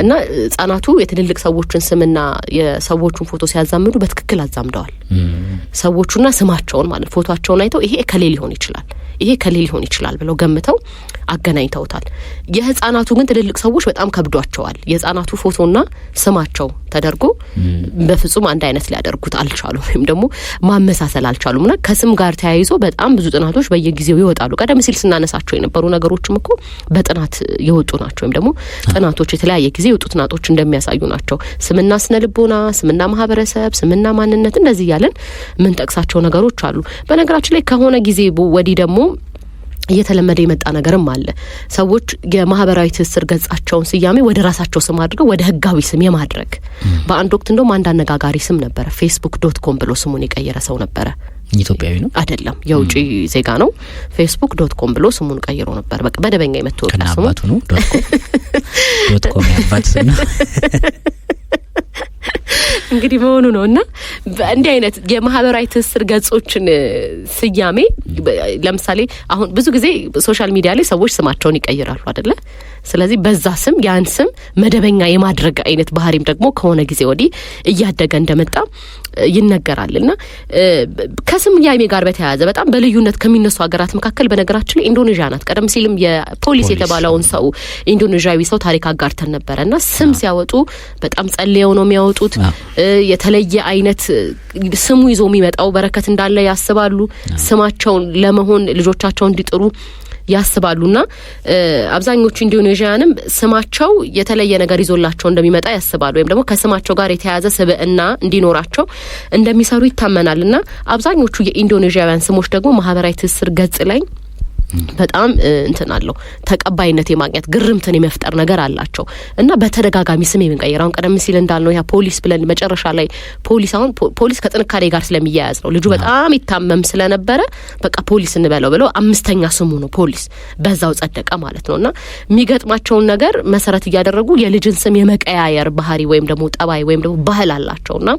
እና ህፃናቱ የትልልቅ ሰዎችን ስምና የሰዎቹን ፎቶ ሲያዛምዱ በትክክል አዛምደዋል። ሰዎቹና ስማቸውን ማለት ፎቶአቸውን አይተው ይሄ ከሌ ሊሆን ይችላል ይሄ ከሌ ሊሆን ይችላል ብለው ገምተው አገናኝተውታል። የህፃናቱ ግን ትልልቅ ሰዎች በጣም ከብዷቸዋል። የህፃናቱ ፎቶና ስማቸው ተደርጎ በፍጹም አንድ አይነት ሊያደርጉት አልቻሉም ወይም ደግሞ ማመሳሰል አልቻሉምና ከስም ጋር ተያይዞ በጣም ብዙ ጥናቶች በየጊዜው ይወጣሉ። ቀደም ሲል ስናነሳቸው የነበሩ ነገሮችም እኮ በጥናት የወጡ ናቸው ወይም ደግሞ ጥናቶች የተለያየ ጊዜ የወጡ ጥናቶች እንደሚያሳዩ ናቸው። ስምና ስነ ልቦና፣ ስምና ማህበረሰብ፣ ስምና ማንነት እንደዚህ ያለን ምን ጠቅሳቸው ነገሮች አሉ። በነገራችን ላይ ከሆነ ጊዜ ወዲህ ደግሞ እየተለመደ የመጣ ነገርም አለ። ሰዎች የማህበራዊ ትስስር ገጻቸውን ስያሜ ወደ ራሳቸው ስም አድርገው ወደ ህጋዊ ስም የማድረግ በአንድ ወቅት እንደውም አንድ አነጋጋሪ ስም ነበረ። facebook.com ብሎ ስሙን የቀየረ ሰው ነበረ። ኢትዮጵያዊ ነው አይደለም፣ የውጪ ዜጋ ነው። facebook.com ብሎ ስሙን ቀይሮ ነበር። በቃ በደበኛ የመተዋወቂያ ስሙ ነው .com ያባት ስም ነው እንግዲህ መሆኑ ነውና እንዲህ አይነት የማህበራዊ ትስስር ገጾችን ስያሜ ለምሳሌ አሁን ብዙ ጊዜ ሶሻል ሚዲያ ላይ ሰዎች ስማቸውን ይቀይራሉ አይደለ? ስለዚህ በዛ ስም ያን ስም መደበኛ የማድረግ አይነት ባህሪም ደግሞ ከሆነ ጊዜ ወዲህ እያደገ እንደመጣ ይነገራልና ከስም ያይሜ ጋር በተያያዘ በጣም በልዩነት ከሚነሱ ሀገራት መካከል በነገራችን ላይ ኢንዶኔዥያ ናት። ቀደም ሲልም የፖሊስ የተባለውን ሰው ኢንዶኔዥያዊ ሰው ታሪክ አጋርተን ነበርና ስም ሲያወጡ በጣም ጸልየው ነው የሚያወጡት። የተለየ አይነት ስሙ ይዞ የሚመጣው በረከት እንዳለ ያስባሉ። ስማቸውን ለመሆን ልጆቻቸው እንዲጥሩ ያስባሉና አብዛኞቹ ኢንዶኔዥያንም ስማቸው የተለየ ነገር ይዞላቸው እንደሚመጣ ያስባሉ ወይም ደግሞ ከስማቸው ጋር የተያያዘ ስብዕና እንዲኖራቸው እንደሚሰሩ ይታመናልና አብዛኞቹ የኢንዶኔዥያውያን ስሞች ደግሞ ማህበራዊ ትስስር ገጽ ላይ በጣም እንትን አለው ተቀባይነት የማግኘት ግርምትን የመፍጠር ነገር አላቸው እና በተደጋጋሚ ስም የምንቀይረው ቀደም ሲል እንዳልነው ያ ፖሊስ ብለን መጨረሻ ላይ ፖሊስ ከጥንካሬ ጋር ስለሚያያዝ ነው። ልጁ በጣም ይታመም ስለነበረ በቃ ፖሊስ እንበለው ብለው 5ኛ ስሙ ነው ፖሊስ፣ በዛው ጸደቀ ማለት ነውና የሚገጥማቸውን ነገር መሰረት እያደረጉ የልጅን ስም የመቀያየር ባህሪ ወይም ደግሞ ጠባይ ወይም ደግሞ ባህል አላቸውና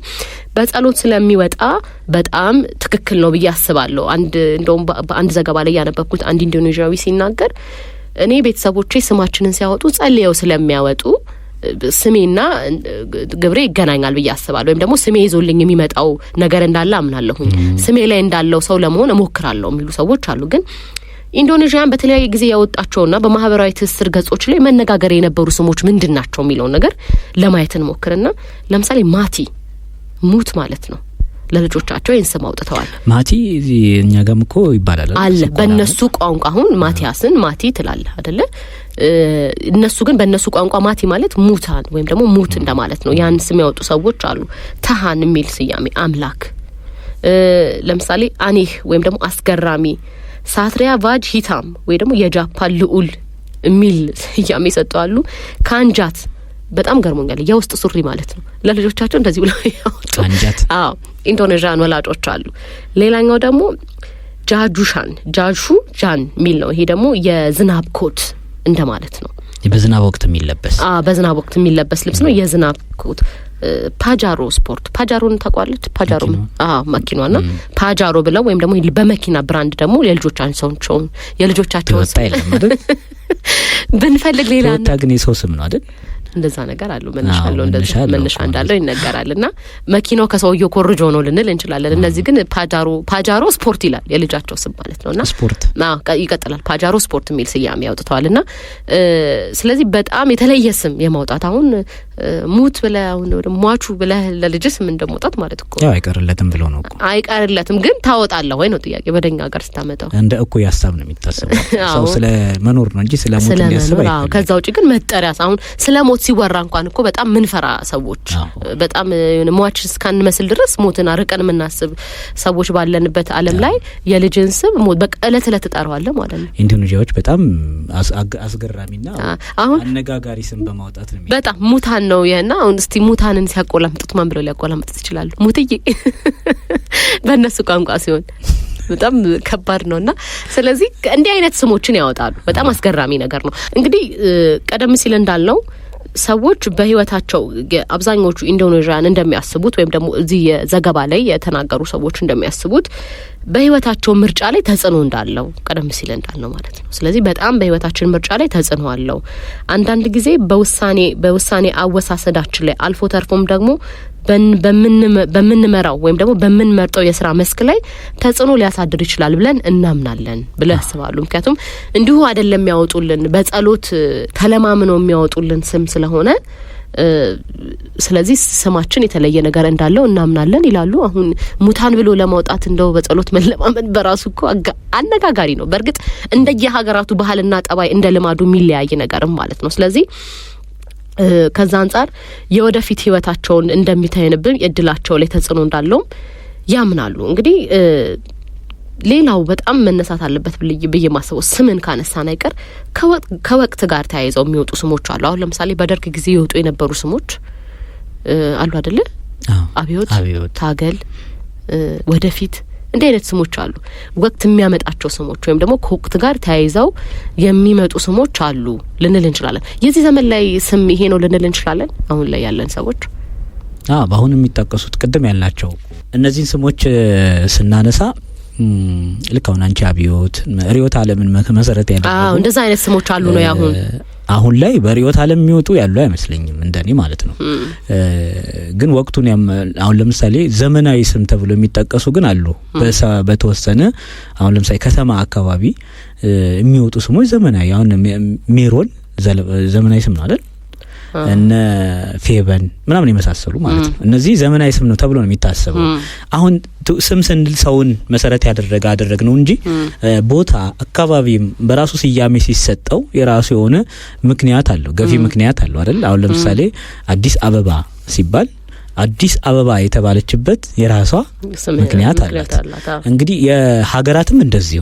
በጸሎት ስለሚወጣ በጣም ትክክል ነው ብዬ አስባለሁ። እንደውም በአንድ ዘገባ ላይ ያነበብኩት አንድ ኢንዶኔዥያዊ ሲናገር እኔ ቤተሰቦቼ ስማችንን ሲያወጡ ጸልየው ስለሚያወጡ ስሜና ግብሬ ይገናኛል ብዬ አስባለሁ ወይም ደግሞ ስሜ ይዞልኝ የሚመጣው ነገር እንዳለ አምናለሁኝ፣ ስሜ ላይ እንዳለው ሰው ለመሆን እሞክራለሁ የሚሉ ሰዎች አሉ። ግን ኢንዶኔዥያን በተለያየ ጊዜ ያወጣቸውና በማህበራዊ ትስስር ገጾች ላይ መነጋገር የነበሩ ስሞች ምንድናቸው የሚለው ነገር ለማየት እንሞክርና ለምሳሌ ማቲ ሙት ማለት ነው። ለልጆቻቸው ይህን ስም አውጥተዋል። ማቲ እኛ ጋርም እኮ ይባላል አለ በእነሱ ቋንቋ። አሁን ማቲያስን ማቲ ትላለህ አይደለ? እነሱ ግን በእነሱ ቋንቋ ማቲ ማለት ሙታን ወይም ደግሞ ሙት እንደማለት ነው። ያን ስም ያወጡ ሰዎች አሉ። ተሃን የሚል ስያሜ አምላክ። ለምሳሌ አኔህ ወይም ደግሞ አስገራሚ፣ ሳትሪያ ቫጅ ሂታም ወይ ደግሞ የጃፓን ልዑል የሚል ስያሜ ሰጠዋሉ። ካንጃት በጣም ገርሞኛል። የውስጥ ሱሪ ማለት ነው። ለልጆቻቸው እንደዚህ ብለው ያወጡ ኢንዶኔዥያን ወላጆች አሉ። ሌላኛው ደግሞ ጃጁ ጃን ሚል ነው። ይሄ ደግሞ የዝናብ ኮት እንደማለት ነው። በዝናብ ወቅት የሚለበስ በዝናብ ወቅት የሚለበስ ልብስ ነው። የዝናብ ኮት። ፓጃሮ ስፖርት፣ ፓጃሮን ታውቃለች? ፓጃሮ መኪናና ፓጃሮ ብለው ወይም ደግሞ በመኪና ብራንድ ደግሞ የልጆቻቸው ብንፈልግ ሌላ ነው። ግን የሰው ስም ነው አይደል? እንደዛ ነገር አለው መነሻ እንዳለው ይነገራልና መኪናው ከሰውየው ኮርጆ ነው ልንል እንችላለን። እነዚህ ግን ፓጃሮ ስፖርት ይላል የልጃቸው ስም ማለት ነውና ስፖርት ይቀጥላል። ፓጃሮ ስፖርት የሚል ስያሜ ያውጥተዋልና ስለዚህ በጣም የተለየ ስም የማውጣት አሁን ሙት ብለህ አሁን ሟቹ ብለህ ለልጅ ስም እንደማውጣት ማለት እኮ ያው አይቀርለትም ብሎ ነው እኮ አይቀርለትም። ግን ታወጣለህ ወይ ነው ጥያቄ። በደኛ ጋር ስታመጣው እንደ እኮ ያሳብ ነው የሚታሰበው። ሰው ስለ መኖር ነው እንጂ ስለ ሞት ሊያስብ አይደለም። ከዛ ውጪ ግን መጠሪያ አሁን ስለ ሞት ሲወራ እንኳን እኮ በጣም ምንፈራ ሰዎች በጣም ሟች እስካን መስል ድረስ ሞትን አርቀን ምናስብ ሰዎች ባለንበት ዓለም ላይ የልጅን ስም በቀለት ለተጣራዋለ ማለት ነው። ኢንዶኔዥያዎች በጣም አስገራሚና አነጋጋሪ ስም በማውጣት ነው በጣም ሙታን ነው ያና አሁን እስቲ ሙታንን ሲያቆላምጡት ማን ብለው ሊያቆላምጡት ይችላሉ? ሙትዬ በእነሱ ቋንቋ ሲሆን በጣም ከባድ ነውና ስለዚህ እንዲህ አይነት ስሞችን ያወጣሉ። በጣም አስገራሚ ነገር ነው። እንግዲህ ቀደም ሲል እንዳልነው ሰዎች በህይወታቸው አብዛኞቹ ኢንዶኔዥያን እንደሚያስቡት ወይም ደግሞ እዚህ የዘገባ ላይ የተናገሩ ሰዎች እንደሚያስቡት በህይወታቸው ምርጫ ላይ ተጽዕኖ እንዳለው ቀደም ሲል እንዳልነው ማለት ነው። ስለዚህ በጣም በህይወታችን ምርጫ ላይ ተጽዕኖ አለው። አንዳንድ ጊዜ በውሳኔ አወሳሰዳችን ላይ አልፎ ተርፎም ደግሞ በምንመራው ወይም ደግሞ በምንመርጠው የሥራ መስክ ላይ ተጽዕኖ ሊያሳድር ይችላል ብለን እናምናለን ብለው ያስባሉ። ምክንያቱም እንዲሁ አይደለም የሚያወጡልን በጸሎት ተለማምነው የሚያወጡልን ስም ስለሆነ ስለዚህ ስማችን የተለየ ነገር እንዳለው እናምናለን ይላሉ። አሁን ሙታን ብሎ ለማውጣት እንደው በጸሎት መለማመን በራሱ እኮ አነጋጋሪ ነው። በእርግጥ እንደየሀገራቱ ባህልና ጠባይ እንደ ልማዱ የሚለያይ ነገርም ማለት ነው። ስለዚህ ከዛ አንፃር የወደፊት ህይወታቸውን እንደሚታየንብን እድላቸው ላይ ተጽዕኖ እንዳለውም ያምናሉ። እንግዲህ ሌላው በጣም መነሳት አለበት ብዬ ማሰበው ስምን ካነሳን አይቀር ከወቅት ጋር ተያይዘው የሚወጡ ስሞች አሉ። አሁን ለምሳሌ በደርግ ጊዜ ይወጡ የነበሩ ስሞች አሉ አይደለ? አብዮት፣ ታገል፣ ወደፊት እንደ አይነት ስሞች አሉ። ወቅት የሚያመጣቸው ስሞች ወይም ደግሞ ከወቅት ጋር ተያይዘው የሚመጡ ስሞች አሉ ልንል እንችላለን። የዚህ ዘመን ላይ ስም ይሄ ነው ልንል እንችላለን አሁን ላይ ያለን ሰዎች? በአሁን የሚጠቀሱት ቅድም ያልናቸው እነዚህን ስሞች ስናነሳ ልክ አሁን አንቺ አብዮት ሪዮት ዓለምን መሰረት ያደረገው እንደዛ አይነት ስሞች አሉ ነው አሁን ላይ በሪዮት ዓለም የሚወጡ ያሉ አይመስለኝም እንደኔ ማለት ነው። ግን ወቅቱን አሁን ለምሳሌ ዘመናዊ ስም ተብሎ የሚጠቀሱ ግን አሉ። በተወሰነ አሁን ለምሳሌ ከተማ አካባቢ የሚወጡ ስሞች ዘመናዊ አሁን ሜሮን ዘመናዊ ስም ነው አይደል? እነ ፌበን ምናምን የመሳሰሉ ማለት ነው። እነዚህ ዘመናዊ ስም ነው ተብሎ ነው የሚታሰበው። አሁን ስም ስንል ሰውን መሰረት ያደረግ ነው እንጂ ቦታ አካባቢም በራሱ ስያሜ ሲሰጠው የራሱ የሆነ ምክንያት አለው፣ ገፊ ምክንያት አለው አይደል? አሁን ለምሳሌ አዲስ አበባ ሲባል አዲስ አበባ የተባለችበት የራሷ ምክንያት አላት። እንግዲህ የሀገራትም እንደዚሁ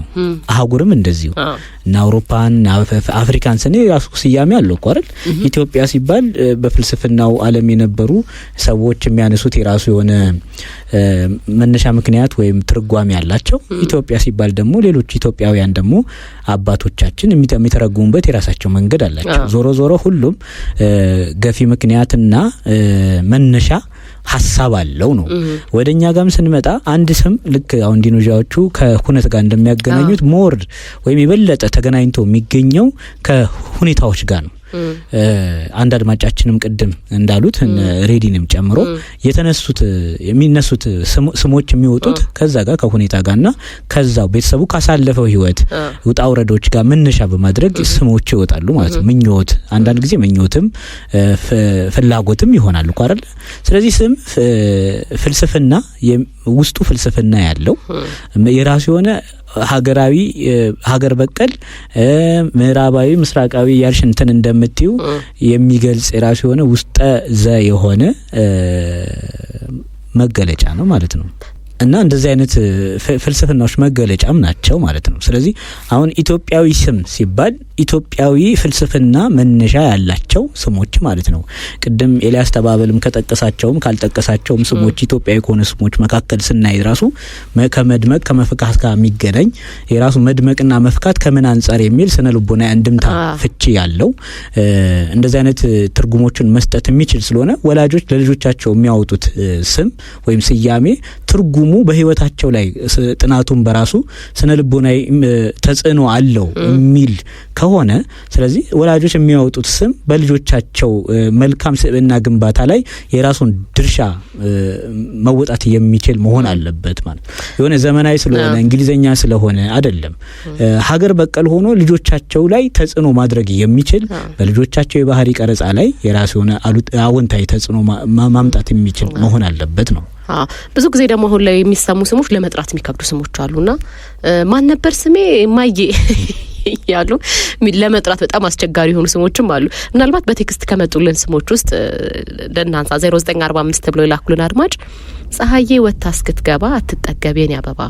አህጉርም እንደዚሁ እና አውሮፓን አፍሪካን ስኔ የራሱ ስያሜ አለው እኮ አይደል? ኢትዮጵያ ሲባል በፍልስፍናው ዓለም የነበሩ ሰዎች የሚያነሱት የራሱ የሆነ መነሻ ምክንያት ወይም ትርጓሜ ያላቸው፣ ኢትዮጵያ ሲባል ደግሞ ሌሎች ኢትዮጵያውያን ደግሞ አባቶቻችን የሚተረጉሙበት የራሳቸው መንገድ አላቸው። ዞሮ ዞሮ ሁሉም ገፊ ምክንያትና መነሻ ሀሳብ አለው ነው። ወደኛ ጋርም ስንመጣ አንድ ስም ልክ አሁን ኢንዶኔዥያዎቹ ከሁነት ጋር እንደሚያገናኙት ሞር ወይም የበለጠ ተገናኝቶ የሚገኘው ከሁኔታዎች ጋር ነው። አንድ አድማጫችንም ቅድም እንዳሉት ሬዲንም ጨምሮ የሚነሱት ስሞች የሚወጡት ከዛ ጋር ከሁኔታ ጋርና ከዛው ቤተሰቡ ካሳለፈው ህይወት ውጣ ውረዶች ጋር መነሻ በማድረግ ስሞች ይወጣሉ ማለት ነው። ምኞት አንዳንድ ጊዜ ምኞትም ፍላጎትም ይሆናል እኮ አይደል? ስለዚህ ስም ፍልስፍና ውስጡ ፍልስፍና ያለው የራሱ የሆነ ሀገራዊ ሀገር በቀል ምዕራባዊ ምስራቃዊ ያልሽ እንትን እንደምትዩ የሚገልጽ የራሱ የሆነ ውስጠ ዘ የሆነ መገለጫ ነው ማለት ነው። እና እንደዚህ አይነት ፍልስፍናዎች መገለጫም ናቸው ማለት ነው። ስለዚህ አሁን ኢትዮጵያዊ ስም ሲባል ኢትዮጵያዊ ፍልስፍና መነሻ ያላቸው ስሞች ማለት ነው። ቅድም ኤልያስ ተባበልም ከጠቀሳቸውም ካልጠቀሳቸውም ስሞች ኢትዮጵያዊ ከሆነ ስሞች መካከል ስናይ ራሱ ከመድመቅ ከመፍካት ጋር የሚገናኝ የራሱ መድመቅና መፍካት ከምን አንጻር የሚል ስነ ልቦና አንድምታ ፍቺ ያለው እንደዚህ አይነት ትርጉሞችን መስጠት የሚችል ስለሆነ ወላጆች ለልጆቻቸው የሚያወጡት ስም ወይም ስያሜ ትርጉሙ በህይወታቸው ላይ ጥናቱን በራሱ ስነ ልቦናዊ ተጽዕኖ አለው የሚል ከሆነ ስለዚህ ወላጆች የሚያወጡት ስም በልጆቻቸው መልካም ስብዕና ግንባታ ላይ የራሱን ድርሻ መወጣት የሚችል መሆን አለበት ማለት የሆነ ዘመናዊ ስለሆነ እንግሊዘኛ ስለሆነ አይደለም። ሀገር በቀል ሆኖ ልጆቻቸው ላይ ተጽዕኖ ማድረግ የሚችል በልጆቻቸው የባህሪ ቀረጻ ላይ የራሱ የሆነ አዎንታዊ ተጽዕኖ ማምጣት የሚችል መሆን አለበት ነው። ብዙ ጊዜ ደግሞ አሁን ላይ የሚሰሙ ስሞች ለመጥራት የሚከብዱ ስሞች አሉና ማን ነበር ስሜ ማዬ ያሉ ለመጥራት በጣም አስቸጋሪ የሆኑ ስሞችም አሉ። ምናልባት በቴክስት ከመጡልን ስሞች ውስጥ ለናንሳ 0945 ብለው ይላኩልን አድማጭ ፀሐዬ ወታ እስክትገባ አትጠገብ የኔ አበባ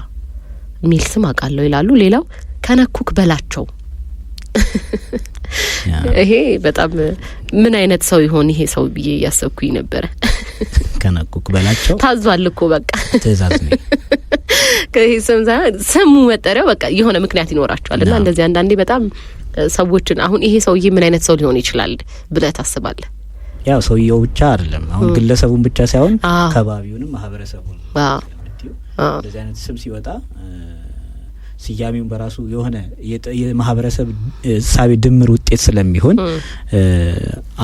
ሚል ስም አቃለው ይላሉ። ሌላው ከነኩክ በላቸው ይሄ በጣም ምን አይነት ሰው ይሆን ይሄ ሰው ብዬ ያሰብኩኝ ነበር። ከነኩክ በላቸው ታዟል እኮ በቃ ትእዛዝ ነው። ስሙ መጠሪያው በቃ የሆነ ምክንያት ይኖራቸዋልና እንደዚህ አንዳንዴ በጣም ሰዎችን አሁን ይሄ ሰውዬ ምን አይነት ሰው ሊሆን ይችላል ብለህ ታስባለህ? ያው ሰውየው ብቻ አይደለም አሁን ግለሰቡን ብቻ ሳይሆን ከባቢውንም ማህበረሰቡን እንደዚህ አይነት ስም ሲወጣ ስያሜውን በራሱ የሆነ የማህበረሰብ ሳቢ ድምር ውጤት ስለሚሆን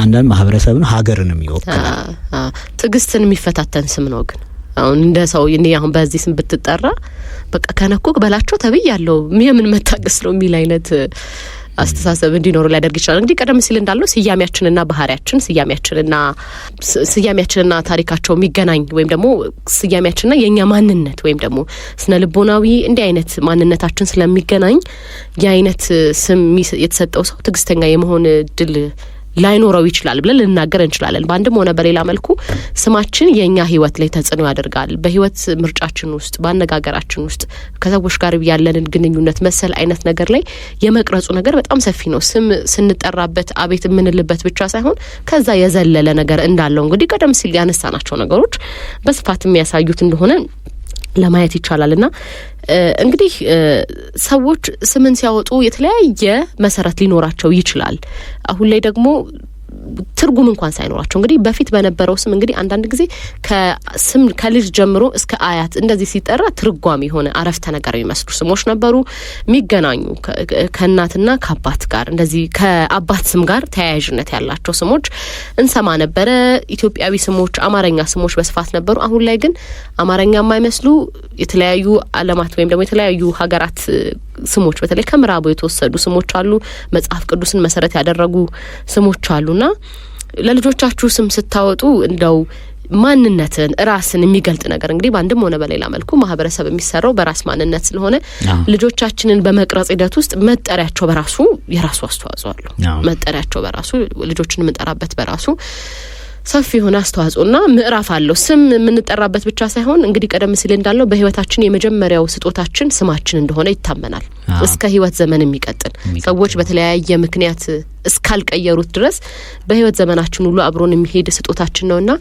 አንዳንድ ማህበረሰብን ሀገርንም ይወክላል። ትግስትን የሚፈታተን ስም ነው። ግን አሁን እንደ ሰው እኔ አሁን በዚህ ስም ብትጠራ በቃ ከነኩክ በላቸው ተብያለሁ የምን መታገስ ነው የሚል አይነት አስተሳሰብ እንዲኖር ሊያደርግ ይችላል። እንግዲህ ቀደም ሲል እንዳለው ስያሜያችንና ባህሪያችን ስያሜያችንና ታሪካቸው የሚገናኝ ወይም ደግሞ ስያሜያችንና የኛ ማንነት ወይም ደግሞ ስነ ልቦናዊ እንዲህ አይነት ማንነታችን ስለሚገናኝ የአይነት ስም የተሰጠው ሰው ትግስተኛ የመሆን እድል ላይኖረው ይችላል ብለን ልናገር እንችላለን። በአንድም ሆነ በሌላ መልኩ ስማችን የኛ ህይወት ላይ ተጽዕኖ ያደርጋል። በህይወት ምርጫችን ውስጥ በአነጋገራችን ውስጥ ከሰዎች ጋር ያለንን ግንኙነት መሰል አይነት ነገር ላይ የመቅረጹ ነገር በጣም ሰፊ ነው። ስም ስንጠራበት አቤት የምንልበት ብቻ ሳይሆን ከዛ የዘለለ ነገር እንዳለው እንግዲህ ቀደም ሲል ያነሳናቸው ነገሮች በስፋት የሚያሳዩት እንደሆነ ለማየት ይቻላልና እንግዲህ ሰዎች ስምን ሲያወጡ የተለያየ መሰረት ሊኖራቸው ይችላል። አሁን ላይ ደግሞ ትርጉም እንኳን ሳይኖራቸው እንግዲህ በፊት በነበረው ስም እንግዲህ አንዳንድ ጊዜ ከስም ከልጅ ጀምሮ እስከ አያት እንደዚህ ሲጠራ ትርጓሜ የሆነ አረፍተ ነገር የሚመስሉ ስሞች ነበሩ የሚገናኙ ከእናትና ከአባት ጋር እንደዚህ ከአባት ስም ጋር ተያያዥነት ያላቸው ስሞች እንሰማ ነበረ። ኢትዮጵያዊ ስሞች፣ አማርኛ ስሞች በስፋት ነበሩ። አሁን ላይ ግን አማርኛ የማይመስሉ የተለያዩ ዓለማት ወይም ደግሞ የተለያዩ ሀገራት ስሞች በተለይ ከምዕራቡ የተወሰዱ ስሞች አሉ። መጽሐፍ ቅዱስን መሰረት ያደረጉ ስሞች አሉና ለልጆቻችሁ ስም ስታወጡ እንደው ማንነትን ራስን የሚገልጥ ነገር እንግዲህ በአንድም ሆነ በሌላ መልኩ ማህበረሰብ የሚሰራው በራስ ማንነት ስለሆነ ልጆቻችንን በመቅረጽ ሂደት ውስጥ መጠሪያቸው በራሱ የራሱ አስተዋጽኦ አለው። መጠሪያቸው በራሱ ልጆችን የምንጠራበት በራሱ ሰፊ የሆነ አስተዋጽኦና ምዕራፍ አለው። ስም የምንጠራበት ብቻ ሳይሆን እንግዲህ ቀደም ሲል እንዳለው በህይወታችን የመጀመሪያው ስጦታችን ስማችን እንደሆነ ይታመናል። እስከ ህይወት ዘመን የሚቀጥል ሰዎች በተለያየ ምክንያት እስካልቀየሩት ድረስ በህይወት ዘመናችን ሁሉ አብሮን የሚሄድ ስጦታችን ነውና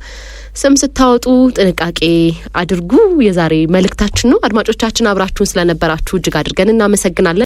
ስም ስታወጡ ጥንቃቄ አድርጉ የዛሬ መልእክታችን ነው። አድማጮቻችን አብራችሁን ስለነበራችሁ እጅግ አድርገን እናመሰግናለን።